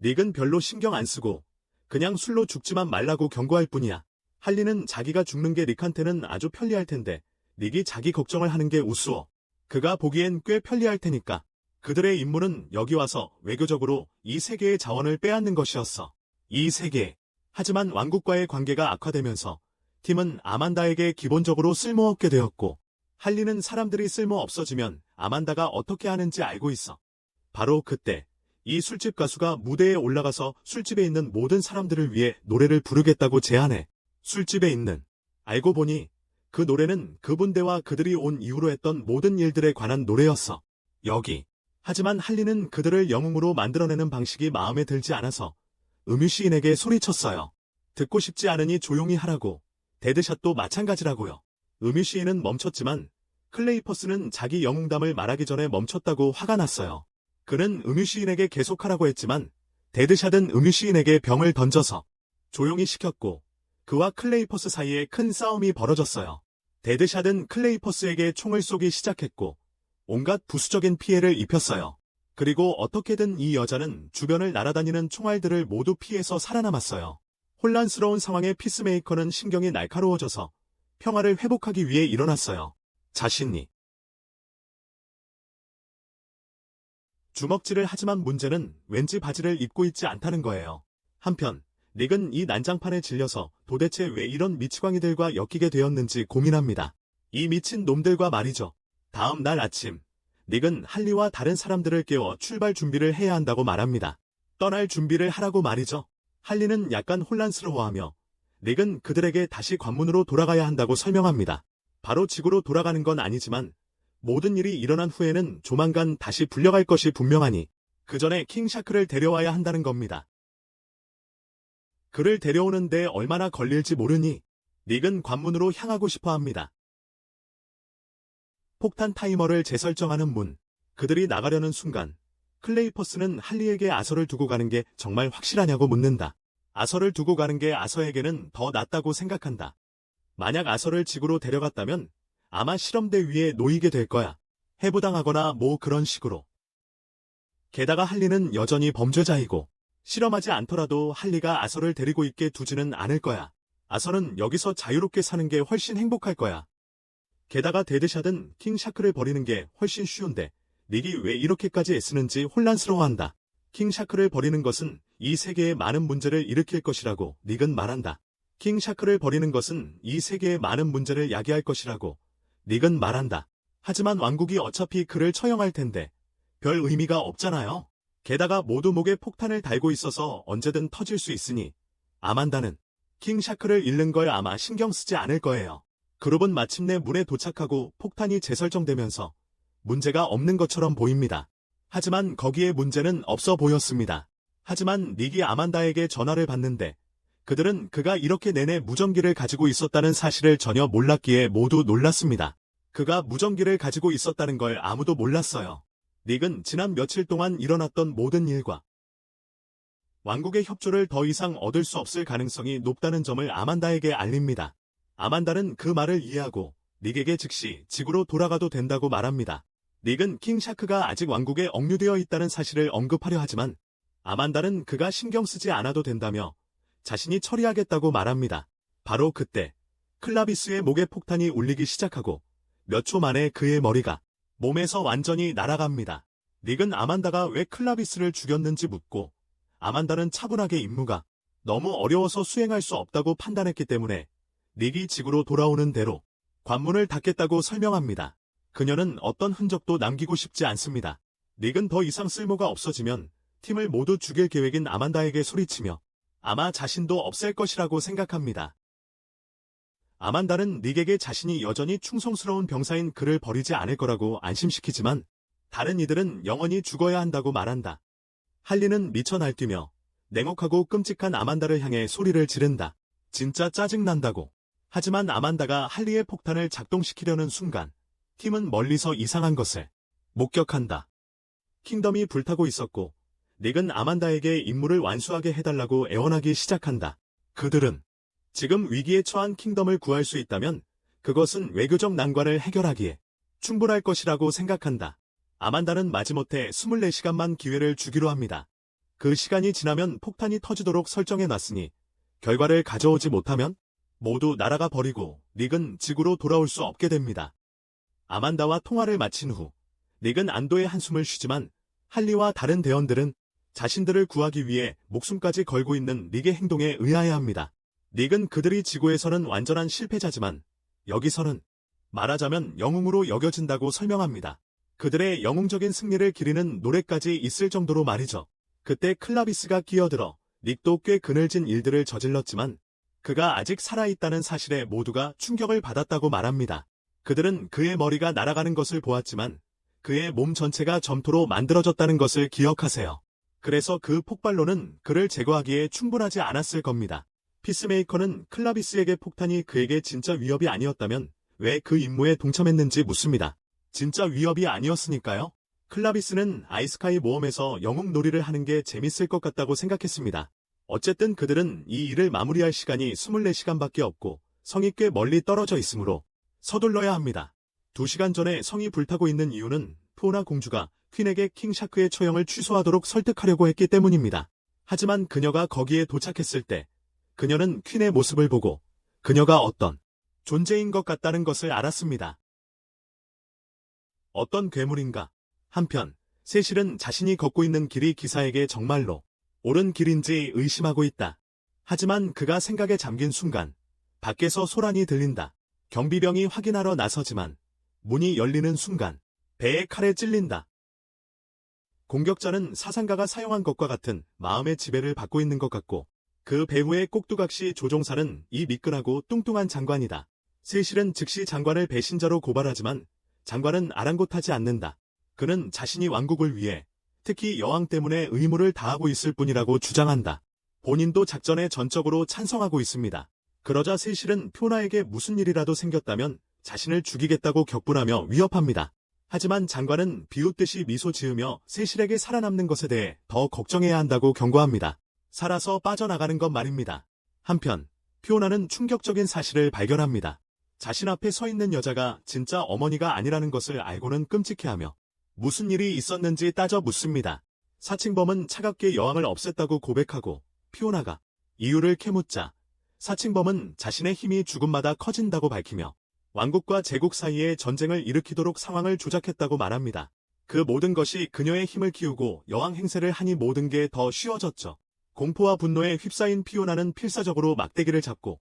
닉은 별로 신경 안 쓰고 그냥 술로 죽지만 말라고 경고할 뿐이야. 할리는 자기가 죽는 게 닉한테는 아주 편리할 텐데 닉이 자기 걱정을 하는 게 우스워. 그가 보기엔 꽤 편리할 테니까. 그들의 임무는 여기 와서 외교적으로 이 세계의 자원을 빼앗는 것이었어. 이 세계. 하지만 왕국과의 관계가 악화되면서 팀은 아만다에게 기본적으로 쓸모없게 되었고 할리는 사람들이 쓸모 없어지면 아만다가 어떻게 하는지 알고 있어. 바로 그때 이 술집 가수가 무대에 올라가서 술집에 있는 모든 사람들을 위해 노래를 부르겠다고 제안해. 술집에 있는. 알고 보니 그 노래는 그분대와 그들이 온 이후로 했던 모든 일들에 관한 노래였어. 여기. 하지만 할리는 그들을 영웅으로 만들어내는 방식이 마음에 들지 않아서 음유시인에게 소리쳤어요. 듣고 싶지 않으니 조용히 하라고. 데드샷도 마찬가지라고요. 음유시인은 멈췄지만 클레이퍼스는 자기 영웅담을 말하기 전에 멈췄다고 화가 났어요. 그는 음유시인에게 계속하라고 했지만 데드샷은 음유시인에게 병을 던져서 조용히 시켰고 그와 클레이퍼스 사이에 큰 싸움이 벌어졌어요. 데드샷은 클레이퍼스에게 총을 쏘기 시작했고 온갖 부수적인 피해를 입혔어요. 그리고 어떻게든 이 여자는 주변을 날아다니는 총알들을 모두 피해서 살아남았어요. 혼란스러운 상황에 피스메이커는 신경이 날카로워져서 평화를 회복하기 위해 일어났어요. 자신이 주먹질을 하지만 문제는 왠지 바지를 입고 있지 않다는 거예요. 한편 닉은 이 난장판에 질려서 도대체 왜 이런 미치광이들과 엮이게 되었는지 고민합니다. 이 미친 놈들과 말이죠. 다음 날 아침 닉은 할리와 다른 사람들을 깨워 출발 준비를 해야 한다고 말합니다. 떠날 준비를 하라고 말이죠. 할리는 약간 혼란스러워하며 닉은 그들에게 다시 관문으로 돌아가야 한다고 설명합니다. 바로 지구로 돌아가는 건 아니지만 모든 일이 일어난 후에는 조만간 다시 불려갈 것이 분명하니 그 전에 킹샤크를 데려와야 한다는 겁니다. 그를 데려오는데 얼마나 걸릴지 모르니 닉은 관문으로 향하고 싶어 합니다. 폭탄 타이머를 재설정하는 문. 그들이 나가려는 순간 클레이퍼스는 할리에게 아서를 두고 가는 게 정말 확실하냐고 묻는다. 아서를 두고 가는 게 아서에게는 더 낫다고 생각한다. 만약 아서를 지구로 데려갔다면 아마 실험대 위에 놓이게 될 거야. 해부당하거나 뭐 그런 식으로. 게다가 할리는 여전히 범죄자이고 실험하지 않더라도 할리가 아서를 데리고 있게 두지는 않을 거야. 아서는 여기서 자유롭게 사는 게 훨씬 행복할 거야. 게다가 데드샷은 킹샤크를 버리는 게 훨씬 쉬운데 닉이 왜 이렇게까지 애쓰는지 혼란스러워한다. 킹샤크를 버리는 것은 이 세계에 많은 문제를 일으킬 것이라고 닉은 말한다. 킹샤크를 버리는 것은 이 세계에 많은 문제를 야기할 것이라고 닉은 말한다. 하지만 왕국이 어차피 그를 처형할 텐데 별 의미가 없잖아요. 게다가 모두 목에 폭탄을 달고 있어서 언제든 터질 수 있으니 아만다는 킹샤크를 잃는 걸 아마 신경 쓰지 않을 거예요. 그룹은 마침내 문에 도착하고 폭탄이 재설정되면서 문제가 없는 것처럼 보입니다. 하지만 거기에 문제는 없어 보였습니다. 하지만 닉이 아만다에게 전화를 받는데 그들은 그가 이렇게 내내 무전기를 가지고 있었다는 사실을 전혀 몰랐기에 모두 놀랐습니다. 그가 무전기를 가지고 있었다는 걸 아무도 몰랐어요. 닉은 지난 며칠 동안 일어났던 모든 일과 왕국의 협조를 더 이상 얻을 수 없을 가능성이 높다는 점을 아만다에게 알립니다. 아만다는 그 말을 이해하고 닉에게 즉시 지구로 돌아가도 된다고 말합니다. 닉은 킹샤크가 아직 왕국에 억류되어 있다는 사실을 언급하려 하지만 아만다는 그가 신경 쓰지 않아도 된다며 자신이 처리하겠다고 말합니다. 바로 그때 클라비스의 목에 폭탄이 울리기 시작하고 몇 초 만에 그의 머리가 몸에서 완전히 날아갑니다. 닉은 아만다가 왜 클라비스를 죽였는지 묻고 아만다는 차분하게 임무가 너무 어려워서 수행할 수 없다고 판단했기 때문에 닉이 지구로 돌아오는 대로 관문을 닫겠다고 설명합니다. 그녀는 어떤 흔적도 남기고 싶지 않습니다. 닉은 더 이상 쓸모가 없어지면 팀을 모두 죽일 계획인 아만다에게 소리치며 아마 자신도 없앨 것이라고 생각합니다. 아만다는 닉에게 자신이 여전히 충성스러운 병사인 그를 버리지 않을 거라고 안심시키지만 다른 이들은 영원히 죽어야 한다고 말한다. 할리는 미쳐 날뛰며 냉혹하고 끔찍한 아만다를 향해 소리를 지른다. 진짜 짜증난다고. 하지만 아만다가 할리의 폭탄을 작동시키려는 순간 팀은 멀리서 이상한 것을 목격한다. 킹덤이 불타고 있었고 닉은 아만다에게 임무를 완수하게 해달라고 애원하기 시작한다. 그들은 지금 위기에 처한 킹덤을 구할 수 있다면 그것은 외교적 난관을 해결하기에 충분할 것이라고 생각한다. 아만다는 마지못해 24시간만 기회를 주기로 합니다. 그 시간이 지나면 폭탄이 터지도록 설정해놨으니 결과를 가져오지 못하면 모두 나라가 버리고 닉은 지구로 돌아올 수 없게 됩니다. 아만다와 통화를 마친 후 닉은 안도의 한숨을 쉬지만 할리와 다른 대원들은 자신들을 구하기 위해 목숨까지 걸고 있는 닉의 행동에 의아해합니다. 닉은 그들이 지구에서는 완전한 실패자지만 여기서는 말하자면 영웅으로 여겨진다고 설명합니다. 그들의 영웅적인 승리를 기리는 노래까지 있을 정도로 말이죠. 그때 클라비스가 끼어들어 닉도 꽤 그늘진 일들을 저질렀지만 그가 아직 살아있다는 사실에 모두가 충격을 받았다고 말합니다. 그들은 그의 머리가 날아가는 것을 보았지만 그의 몸 전체가 점토로 만들어졌다는 것을 기억하세요. 그래서 그 폭발로는 그를 제거하기에 충분하지 않았을 겁니다. 피스메이커는 클라비스에게 폭탄이 그에게 진짜 위협이 아니었다면 왜 그 임무에 동참했는지 묻습니다. 진짜 위협이 아니었으니까요. 클라비스는 아이스카이 모험에서 영웅 놀이를 하는 게 재밌을 것 같다고 생각했습니다. 어쨌든 그들은 이 일을 마무리할 시간이 24시간밖에 없고 성이 꽤 멀리 떨어져 있으므로 서둘러야 합니다. 2시간 전에 성이 불타고 있는 이유는 피오나 공주가 퀸에게 킹샤크의 처형을 취소하도록 설득하려고 했기 때문입니다. 하지만 그녀가 거기에 도착했을 때 그녀는 퀸의 모습을 보고 그녀가 어떤 존재인 것 같다는 것을 알았습니다. 어떤 괴물인가? 한편 세실은 자신이 걷고 있는 길이 기사에게 정말로 옳은 길인지 의심하고 있다. 하지만 그가 생각에 잠긴 순간 밖에서 소란이 들린다. 경비병이 확인하러 나서지만 문이 열리는 순간 배에 칼에 찔린다. 공격자는 사상가가 사용한 것과 같은 마음의 지배를 받고 있는 것 같고 그 배후의 꼭두각시 조종사는 이 미끈하고 뚱뚱한 장관이다. 세실은 즉시 장관을 배신자로 고발하지만 장관은 아랑곳하지 않는다. 그는 자신이 왕국을 위해 특히 여왕 때문에 의무를 다하고 있을 뿐이라고 주장한다. 본인도 작전에 전적으로 찬성하고 있습니다. 그러자 세실은 피오나에게 무슨 일이라도 생겼다면 자신을 죽이겠다고 격분하며 위협합니다. 하지만 장관은 비웃듯이 미소 지으며 세실에게 살아남는 것에 대해 더 걱정해야 한다고 경고합니다. 살아서 빠져나가는 것 말입니다. 한편 피오나는 충격적인 사실을 발견합니다. 자신 앞에 서 있는 여자가 진짜 어머니가 아니라는 것을 알고는 끔찍해하며 무슨 일이 있었는지 따져 묻습니다. 사칭범은 차갑게 여왕을 없앴다고 고백하고 피오나가 이유를 캐묻자 사칭범은 자신의 힘이 죽음마다 커진다고 밝히며 왕국과 제국 사이에 전쟁을 일으키도록 상황을 조작했다고 말합니다. 그 모든 것이 그녀의 힘을 키우고 여왕 행세를 하니 모든 게 더 쉬워졌죠. 공포와 분노에 휩싸인 피오나는 필사적으로 막대기를 잡고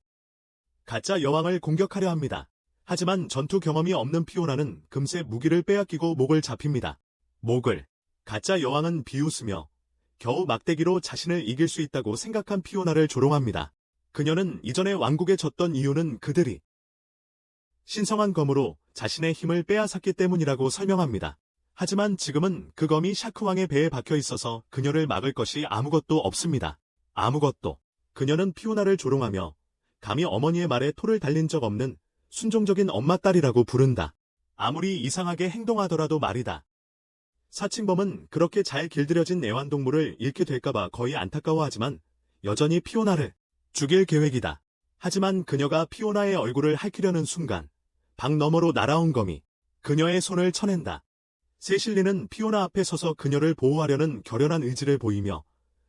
가짜 여왕을 공격하려 합니다. 하지만 전투 경험이 없는 피오나는 금세 무기를 빼앗기고 목을 잡힙니다. 가짜 여왕은 비웃으며 겨우 막대기로 자신을 이길 수 있다고 생각한 피오나를 조롱합니다. 그녀는 이전에 왕국에 졌던 이유는 그들이 신성한 검으로 자신의 힘을 빼앗았기 때문이라고 설명합니다. 하지만 지금은 그 검이 샤크왕의 배에 박혀 있어서 그녀를 막을 것이 아무것도 없습니다. 아무것도. 그녀는 피오나를 조롱하며 감히 어머니의 말에 토를 달린 적 없는 순종적인 엄마 딸이라고 부른다. 아무리 이상하게 행동하더라도 말이다. 사칭범은 그렇게 잘 길들여진 애완동물을 잃게 될까봐 거의 안타까워하지만 여전히 피오나를 죽일 계획이다. 하지만 그녀가 피오나의 얼굴을 핥으려는 순간 방 너머로 날아온 검이 그녀의 손을 쳐낸다. 세실리는 피오나 앞에 서서 그녀를 보호하려는 결연한 의지를 보이며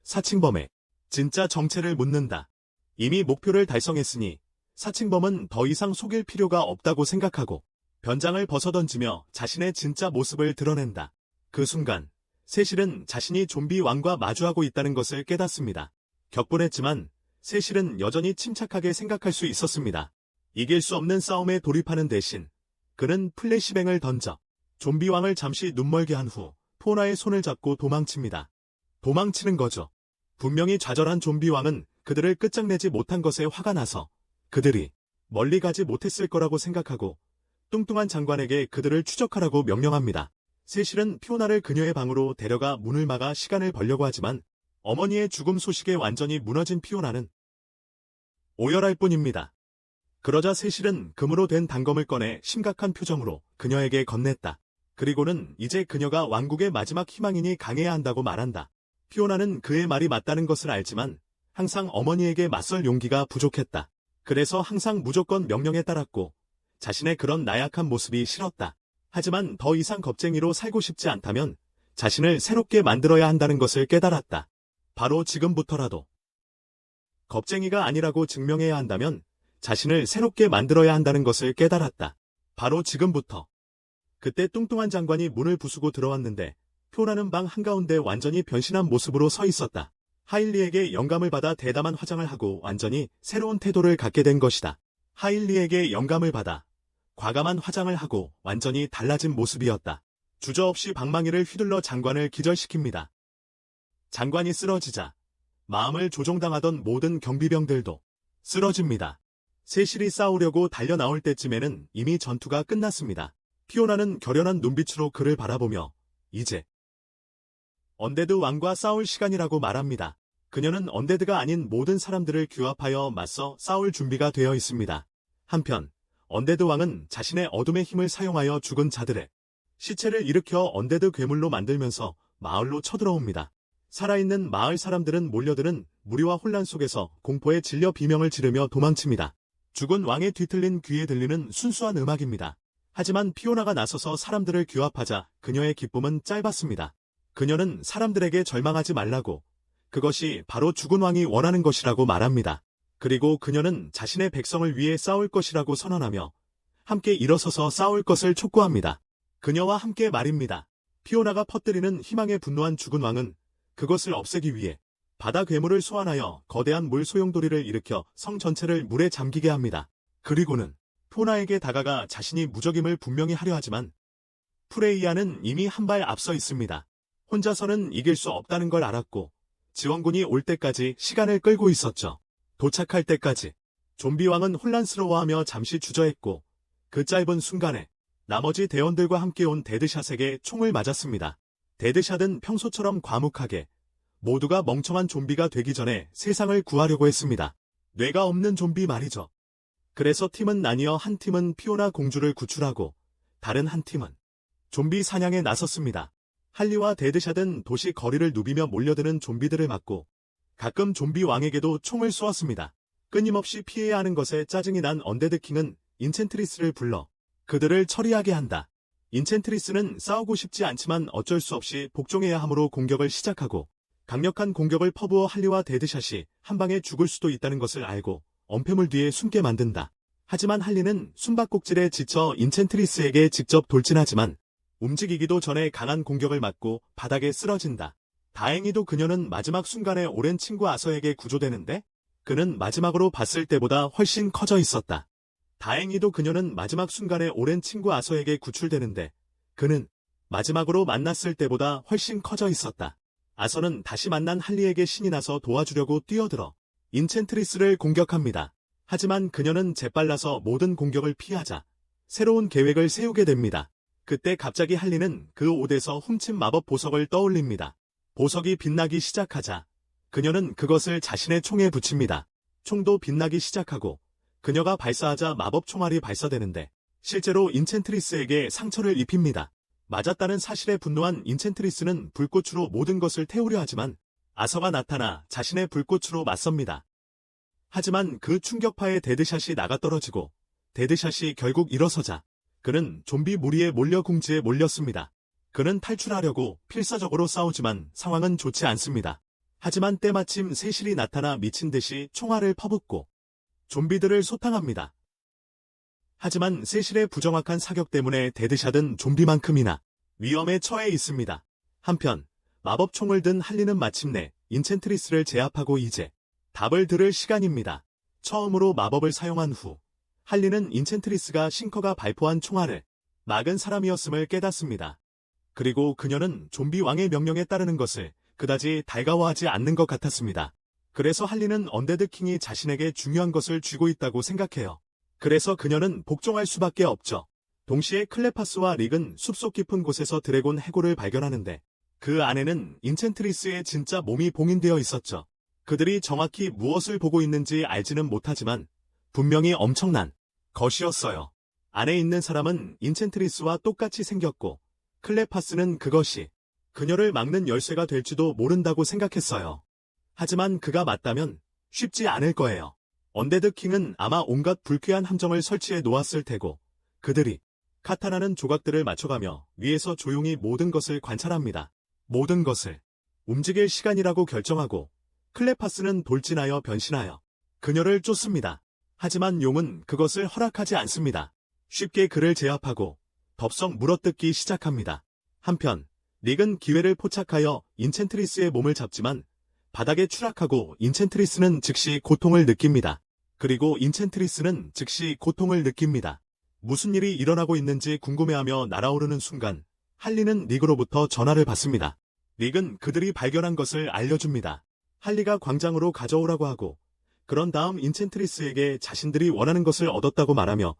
사칭범의 진짜 정체를 묻는다. 이미 목표를 달성했으니 사칭범은 더 이상 속일 필요가 없다고 생각하고 변장을 벗어던지며 자신의 진짜 모습을 드러낸다. 그 순간 세실은 자신이 좀비 왕과 마주하고 있다는 것을 깨닫습니다. 격분했지만 세실은 여전히 침착하게 생각할 수 있었습니다. 이길 수 없는 싸움에 돌입하는 대신 그는 플래시뱅을 던져 좀비 왕을 잠시 눈멀게 한 후 포나의 손을 잡고 도망칩니다. 도망치는 거죠. 분명히 좌절한 좀비 왕은 그들을 끝장내지 못한 것에 화가 나서 그들이 멀리 가지 못했을 거라고 생각하고 뚱뚱한 장관에게 그들을 추적하라고 명령합니다. 세실은 피오나를 그녀의 방으로 데려가 문을 막아 시간을 벌려고 하지만 어머니의 죽음 소식에 완전히 무너진 피오나는 오열할 뿐입니다. 그러자 세실은 금으로 된 단검을 꺼내 심각한 표정으로 그녀에게 건넸다. 그리고는 이제 그녀가 왕국의 마지막 희망이니 강해야 한다고 말한다. 피오나는 그의 말이 맞다는 것을 알지만 항상 어머니에게 맞설 용기가 부족했다. 그래서 항상 무조건 명령에 따랐고 자신의 그런 나약한 모습이 싫었다. 하지만 더 이상 겁쟁이로 살고 싶지 않다면 자신을 새롭게 만들어야 한다는 것을 깨달았다. 바로 지금부터라도 겁쟁이가 아니라고 증명해야 한다면 자신을 새롭게 만들어야 한다는 것을 깨달았다. 바로 지금부터. 그때 뚱뚱한 장관이 문을 부수고 들어왔는데 피오나는 방 한가운데 완전히 변신한 모습으로 서 있었다. 하일리에게 영감을 받아 대담한 화장을 하고 완전히 새로운 태도를 갖게 된 것이다. 하일리에게 영감을 받아 과감한 화장을 하고 완전히 달라진 모습이었다. 주저없이 방망이를 휘둘러 장관을 기절시킵니다. 장관이 쓰러지자 마음을 조종당하던 모든 경비병들도 쓰러집니다. 세실이 싸우려고 달려나올 때쯤에는 이미 전투가 끝났습니다. 피오나는 결연한 눈빛으로 그를 바라보며 이제 언데드 왕과 싸울 시간이라고 말합니다. 그녀는 언데드가 아닌 모든 사람들을 규합하여 맞서 싸울 준비가 되어 있습니다. 한편 언데드 왕은 자신의 어둠의 힘을 사용하여 죽은 자들의 시체를 일으켜 언데드 괴물로 만들면서 마을로 쳐들어옵니다. 살아있는 마을 사람들은 몰려드는 무리와 혼란 속에서 공포에 질려 비명을 지르며 도망칩니다. 죽은 왕의 뒤틀린 귀에 들리는 순수한 음악입니다. 하지만 피오나가 나서서 사람들을 규합하자 그녀의 기쁨은 짧았습니다. 그녀는 사람들에게 절망하지 말라고, 그것이 바로 죽은 왕이 원하는 것이라고 말합니다. 그리고 그녀는 자신의 백성을 위해 싸울 것이라고 선언하며 함께 일어서서 싸울 것을 촉구합니다. 그녀와 함께 말입니다. 피오나가 퍼뜨리는 희망에 분노한 죽은 왕은 그것을 없애기 위해 바다 괴물을 소환하여 거대한 물 소용돌이를 일으켜 성 전체를 물에 잠기게 합니다. 그리고는 피오나에게 다가가 자신이 무적임을 분명히 하려 하지만 프레이야는 이미 한 발 앞서 있습니다. 혼자서는 이길 수 없다는 걸 알았고 지원군이 올 때까지 시간을 끌고 있었죠. 도착할 때까지 좀비 왕은 혼란스러워하며 잠시 주저했고 그 짧은 순간에 나머지 대원들과 함께 온 데드샷에게 총을 맞았습니다. 데드샷은 평소처럼 과묵하게 모두가 멍청한 좀비가 되기 전에 세상을 구하려고 했습니다. 뇌가 없는 좀비 말이죠. 그래서 팀은 나뉘어 한 팀은 피오나 공주를 구출하고 다른 한 팀은 좀비 사냥에 나섰습니다. 할리와 데드샷은 도시 거리를 누비며 몰려드는 좀비들을 막고 가끔 좀비 왕에게도 총을 쏘았습니다. 끊임없이 피해야 하는 것에 짜증이 난 언데드 킹은 인챈트리스를 불러 그들을 처리하게 한다. 인챈트리스는 싸우고 싶지 않지만 어쩔 수 없이 복종해야 하므로 공격을 시작하고 강력한 공격을 퍼부어 할리와 데드샷이 한 방에 죽을 수도 있다는 것을 알고 엄폐물 뒤에 숨게 만든다. 하지만 할리는 숨바꼭질에 지쳐 인챈트리스에게 직접 돌진하지만 움직이기도 전에 강한 공격을 맞고 바닥에 쓰러진다. 다행히도 그녀는 마지막 순간에 오랜 친구 아서에게 구조되는데 그는 마지막으로 봤을 때보다 훨씬 커져 있었다. 다행히도 그녀는 마지막 순간에 오랜 친구 아서에게 구출되는데 그는 마지막으로 만났을 때보다 훨씬 커져 있었다. 아서는 다시 만난 할리에게 신이 나서 도와주려고 뛰어들어 인챈트리스를 공격합니다. 하지만 그녀는 재빨라서 모든 공격을 피하자 새로운 계획을 세우게 됩니다. 그때 갑자기 할리는 그 옷에서 훔친 마법 보석을 떠올립니다. 보석이 빛나기 시작하자 그녀는 그것을 자신의 총에 붙입니다. 총도 빛나기 시작하고 그녀가 발사하자 마법 총알이 발사되는데 실제로 인챈트리스에게 상처를 입힙니다. 맞았다는 사실에 분노한 인챈트리스는 불꽃으로 모든 것을 태우려 하지만 아서가 나타나 자신의 불꽃으로 맞섭니다. 하지만 그 충격파에 데드샷이 나가떨어지고 데드샷이 결국 일어서자 그는 좀비 무리에 몰려 궁지에 몰렸습니다. 그는 탈출하려고 필사적으로 싸우지만 상황은 좋지 않습니다. 하지만 때마침 세실이 나타나 미친 듯이 총알을 퍼붓고 좀비들을 소탕합니다. 하지만 세실의 부정확한 사격 때문에 데드샷은 좀비만큼이나 위험에 처해 있습니다. 한편 마법총을 든 할리는 마침내 인챈트리스를 제압하고 이제 답을 들을 시간입니다. 처음으로 마법을 사용한 후 할리는 인챈트리스가 싱커가 발포한 총알을 막은 사람이었음을 깨닫습니다. 그리고 그녀는 좀비 왕의 명령에 따르는 것을 그다지 달가워하지 않는 것 같았습니다. 그래서 할리는 언데드 킹이 자신에게 중요한 것을 쥐고 있다고 생각해요. 그래서 그녀는 복종할 수밖에 없죠. 동시에 클레파스와 릭은 숲속 깊은 곳에서 드래곤 해골을 발견하는데 그 안에는 인챈트리스의 진짜 몸이 봉인되어 있었죠. 그들이 정확히 무엇을 보고 있는지 알지는 못하지만 분명히 엄청난 것이었어요. 안에 있는 사람은 인챈트리스와 똑같이 생겼고 클레파스는 그것이 그녀를 막는 열쇠가 될지도 모른다고 생각했어요. 하지만 그가 맞다면 쉽지 않을 거예요. 언데드 킹은 아마 온갖 불쾌한 함정을 설치해 놓았을 테고 그들이 카타나는 조각들을 맞춰가며 위에서 조용히 모든 것을 관찰합니다. 모든 것을 움직일 시간이라고 결정하고 클레파스는 돌진하여 변신하여 그녀를 쫓습니다. 하지만 용은 그것을 허락하지 않습니다. 쉽게 그를 제압하고 덥석 물어뜯기 시작합니다. 한편 릭은 기회를 포착하여 인챈트리스의 몸을 잡지만 바닥에 추락하고 인챈트리스는 즉시 고통을 느낍니다. 그리고 인챈트리스는 즉시 고통을 느낍니다. 무슨 일이 일어나고 있는지 궁금해하며 날아오르는 순간 할리는 릭으로부터 전화를 받습니다. 릭은 그들이 발견한 것을 알려줍니다. 할리가 광장으로 가져오라고 하고 그런 다음 인챈트리스에게 자신들이 원하는 것을 얻었다고 말하며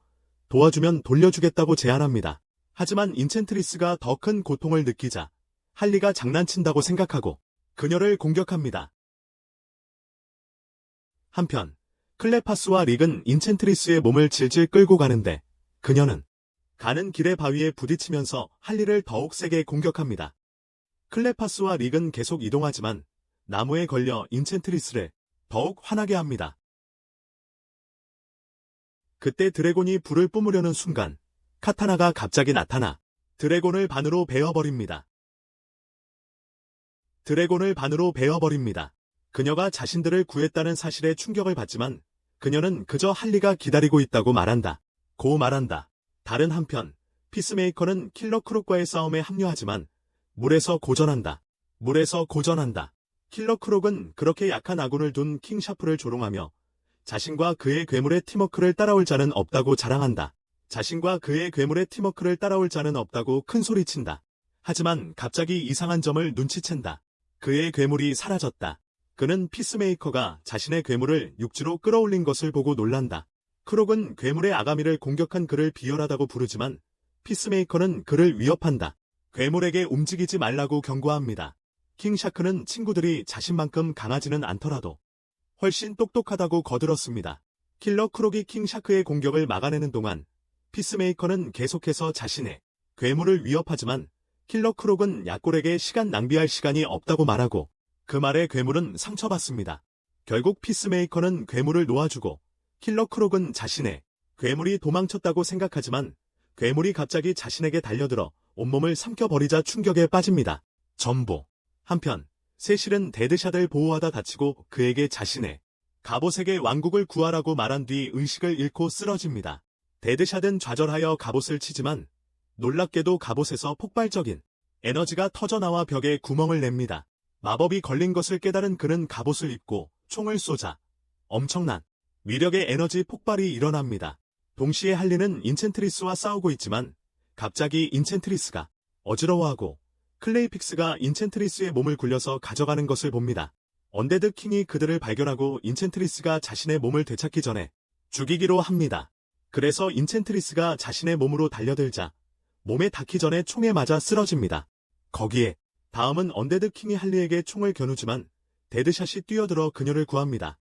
도와주면 돌려주겠다고 제안합니다. 하지만 인챈트리스가 더 큰 고통을 느끼자 할리가 장난친다고 생각하고 그녀를 공격합니다. 한편 클레파스와 릭은 인챈트리스의 몸을 질질 끌고 가는데 그녀는 가는 길의 바위에 부딪히면서 할리를 더욱 세게 공격합니다. 클레파스와 릭은 계속 이동하지만 나무에 걸려 인챈트리스를 더욱 화나게 합니다. 그때 드래곤이 불을 뿜으려는 순간 카타나가 갑자기 나타나 드래곤을 반으로 베어버립니다. 그녀가 자신들을 구했다는 사실에 충격을 받지만 그녀는 그저 할리가 기다리고 있다고 말한다. 다른 한편 피스메이커는 킬러 크록과의 싸움에 합류하지만 물에서 고전한다. 킬러 크록은 그렇게 약한 아군을 둔 킹 샤프를 조롱하며 자신과 그의 괴물의 팀워크를 따라올 자는 없다고 자랑한다. 큰 소리친다. 하지만 갑자기 이상한 점을 눈치챈다. 그의 괴물이 사라졌다. 그는 피스메이커가 자신의 괴물을 육지로 끌어올린 것을 보고 놀란다. 크록은 괴물의 아가미를 공격한 그를 비열하다고 부르지만 피스메이커는 그를 위협한다. 괴물에게 움직이지 말라고 경고합니다. 킹샤크는 친구들이 자신만큼 강하지는 않더라도 훨씬 똑똑하다고 거들었습니다. 킬러 크록이 킹샤크의 공격을 막아내는 동안 피스메이커는 계속해서 자신의 괴물을 위협하지만 킬러 크록은 약골에게 시간 낭비할 시간이 없다고 말하고 그 말에 괴물은 상처받습니다. 결국 피스메이커는 괴물을 놓아주고 킬러 크록은 자신의 괴물이 도망쳤다고 생각하지만 괴물이 갑자기 자신에게 달려들어 온몸을 삼켜버리자 충격에 빠집니다. 전부. 한편 세실은 데드샷을 보호하다 다치고 그에게 자신의 갑옷에게 왕국을 구하라고 말한 뒤 의식을 잃고 쓰러집니다. 데드샷은 좌절하여 갑옷을 치지만 놀랍게도 갑옷에서 폭발적인 에너지가 터져나와 벽에 구멍을 냅니다. 마법이 걸린 것을 깨달은 그는 갑옷을 입고 총을 쏘자 엄청난 위력의 에너지 폭발이 일어납니다. 동시에 할리는 인챈트리스와 싸우고 있지만 갑자기 인챈트리스가 어지러워하고 클레이픽스가 인챈트리스의 몸을 굴려서 가져가는 것을 봅니다. 언데드 킹이 그들을 발견하고 인챈트리스가 자신의 몸을 되찾기 전에 죽이기로 합니다. 그래서 인챈트리스가 자신의 몸으로 달려들자 몸에 닿기 전에 총에 맞아 쓰러집니다. 거기에 다음은 언데드 킹이 할리에게 총을 겨누지만 데드샷이 뛰어들어 그녀를 구합니다.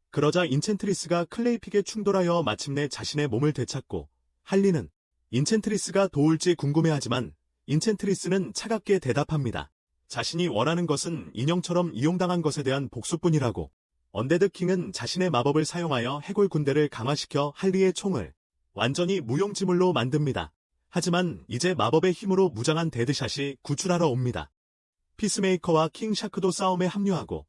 그러자 인챈트리스가 클레이픽에 충돌하여 마침내 자신의 몸을 되찾고 할리는 인챈트리스가 도울지 궁금해하지만 인챈트리스는 차갑게 대답합니다. 자신이 원하는 것은 인형처럼 이용당한 것에 대한 복수뿐이라고. 언데드 킹은 자신의 마법을 사용하여 해골 군대를 강화시켜 할리의 총을 완전히 무용지물로 만듭니다. 하지만 이제 마법의 힘으로 무장한 데드샷이 구출하러 옵니다. 피스메이커와 킹 샤크도 싸움에 합류하고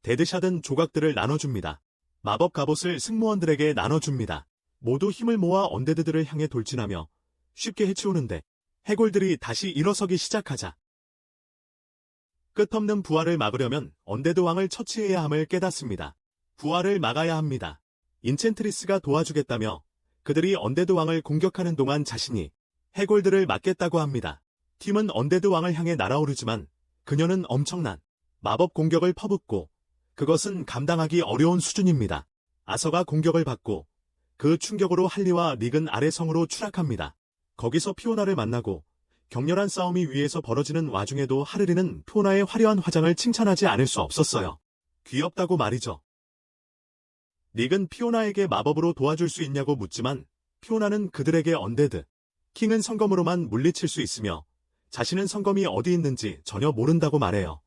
데드샷은 조각들을 나눠줍니다. 마법 갑옷을 승무원들에게 나눠줍니다. 모두 힘을 모아 언데드들을 향해 돌진하며 쉽게 해치우는데 해골들이 다시 일어서기 시작하자 끝없는 부활을 막으려면 언데드 왕을 처치해야 함을 깨닫습니다. 부활을 막아야 합니다. 인챈트리스가 도와주겠다며 그들이 언데드 왕을 공격하는 동안 자신이 해골들을 막겠다고 합니다. 팀은 언데드 왕을 향해 날아오르지만 그녀는 엄청난 마법 공격을 퍼붓고 그것은 감당하기 어려운 수준입니다. 아서가 공격을 받고 그 충격으로 할리와 닉은 아래 성으로 추락합니다. 거기서 피오나를 만나고 격렬한 싸움이 위에서 벌어지는 와중에도 하르리는 피오나의 화려한 화장을 칭찬하지 않을 수 없었어요. 귀엽다고 말이죠. 닉은 피오나에게 마법으로 도와줄 수 있냐고 묻지만 피오나는 그들에게 언데드 킹은 성검으로만 물리칠 수 있으며 자신은 성검이 어디 있는지 전혀 모른다고 말해요.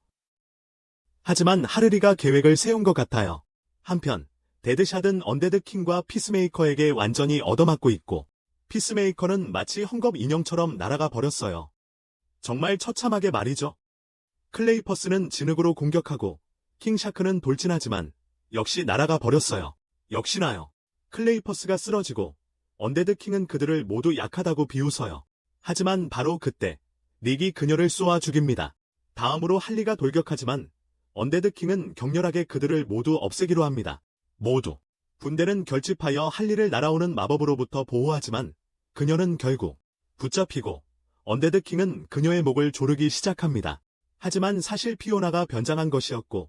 하지만 하르리가 계획을 세운 것 같아요. 한편 데드샷은 언데드 킹과 피스메이커에게 완전히 얻어맞고 있고 피스메이커는 마치 헝겊 인형처럼 날아가 버렸어요. 정말 처참하게 말이죠. 클레이퍼스는 진흙으로 공격하고 킹샤크는 돌진하지만 역시 날아가 버렸어요. 역시나요. 클레이퍼스가 쓰러지고 언데드 킹은 그들을 모두 약하다고 비웃어요. 하지만 바로 그때 닉이 그녀를 쏘아 죽입니다. 다음으로 할리가 돌격하지만 언데드 킹은 격렬하게 그들을 모두 없애기로 합니다. 모두 분대는 결집하여 할리를 날아오는 마법으로부터 보호하지만 그녀는 결국 붙잡히고 언데드 킹은 그녀의 목을 조르기 시작합니다. 하지만 사실 피오나가 변장한 것이었고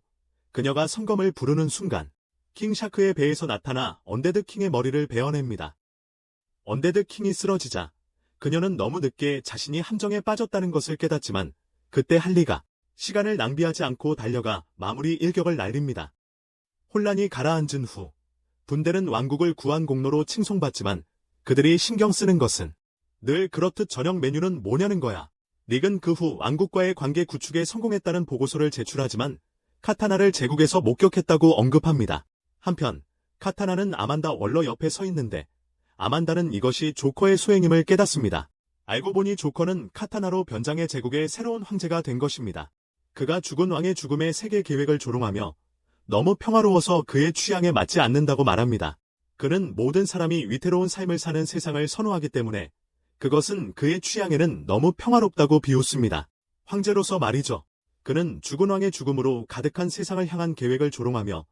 그녀가 성검을 부르는 순간 킹샤크의 배에서 나타나 언데드 킹의 머리를 베어냅니다. 언데드 킹이 쓰러지자 그녀는 너무 늦게 자신이 함정에 빠졌다는 것을 깨닫지만 그때 할리가 시간을 낭비하지 않고 달려가 마무리 일격을 날립니다. 혼란이 가라앉은 후 분대는 왕국을 구한 공로로 칭송받지만 그들이 신경 쓰는 것은 늘 그렇듯 저녁 메뉴는 뭐냐는 거야. 닉은 그 후 왕국과의 관계 구축에 성공했다는 보고서를 제출하지만 카타나를 제국에서 목격했다고 언급합니다. 한편 카타나는 아만다 월러 옆에 서 있는데 아만다는 이것이 조커의 소행임을 깨닫습니다. 알고 보니 조커는 카타나로 변장해 제국의 새로운 황제가 된 것입니다. 그가 죽은 왕의 죽음의 세계 계획을 조롱하며 너무 평화로워서 그의 취향에 맞지 않는다고 말합니다. 그는 모든 사람이 위태로운 삶을 사는 세상을 선호하기 때문에 그것은 그의 취향에는 너무 평화롭다고 비웃습니다. 황제로서 말이죠. 그는 죽은 왕의 죽음으로 가득한 세상을 향한 계획을 조롱하며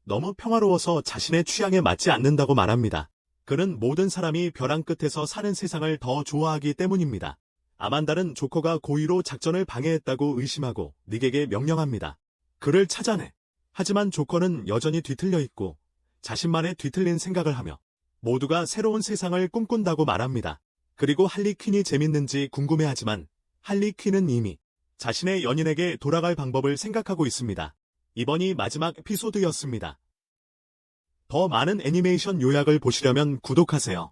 너무 평화로워서 자신의 취향에 맞지 않는다고 말합니다. 그는 모든 사람이 벼랑 끝에서 사는 세상을 더 좋아하기 때문입니다. 아만다는 조커가 고의로 작전을 방해했다고 의심하고 닉에게 명령합니다. 그를 찾아내. 하지만 조커는 여전히 뒤틀려 있고 자신만의 뒤틀린 생각을 하며 모두가 새로운 세상을 꿈꾼다고 말합니다. 그리고 할리 퀸이 재밌는지 궁금해하지만 할리 퀸은 이미 자신의 연인에게 돌아갈 방법을 생각하고 있습니다. 이번이 마지막 에피소드였습니다. 더 많은 애니메이션 요약을 보시려면 구독하세요.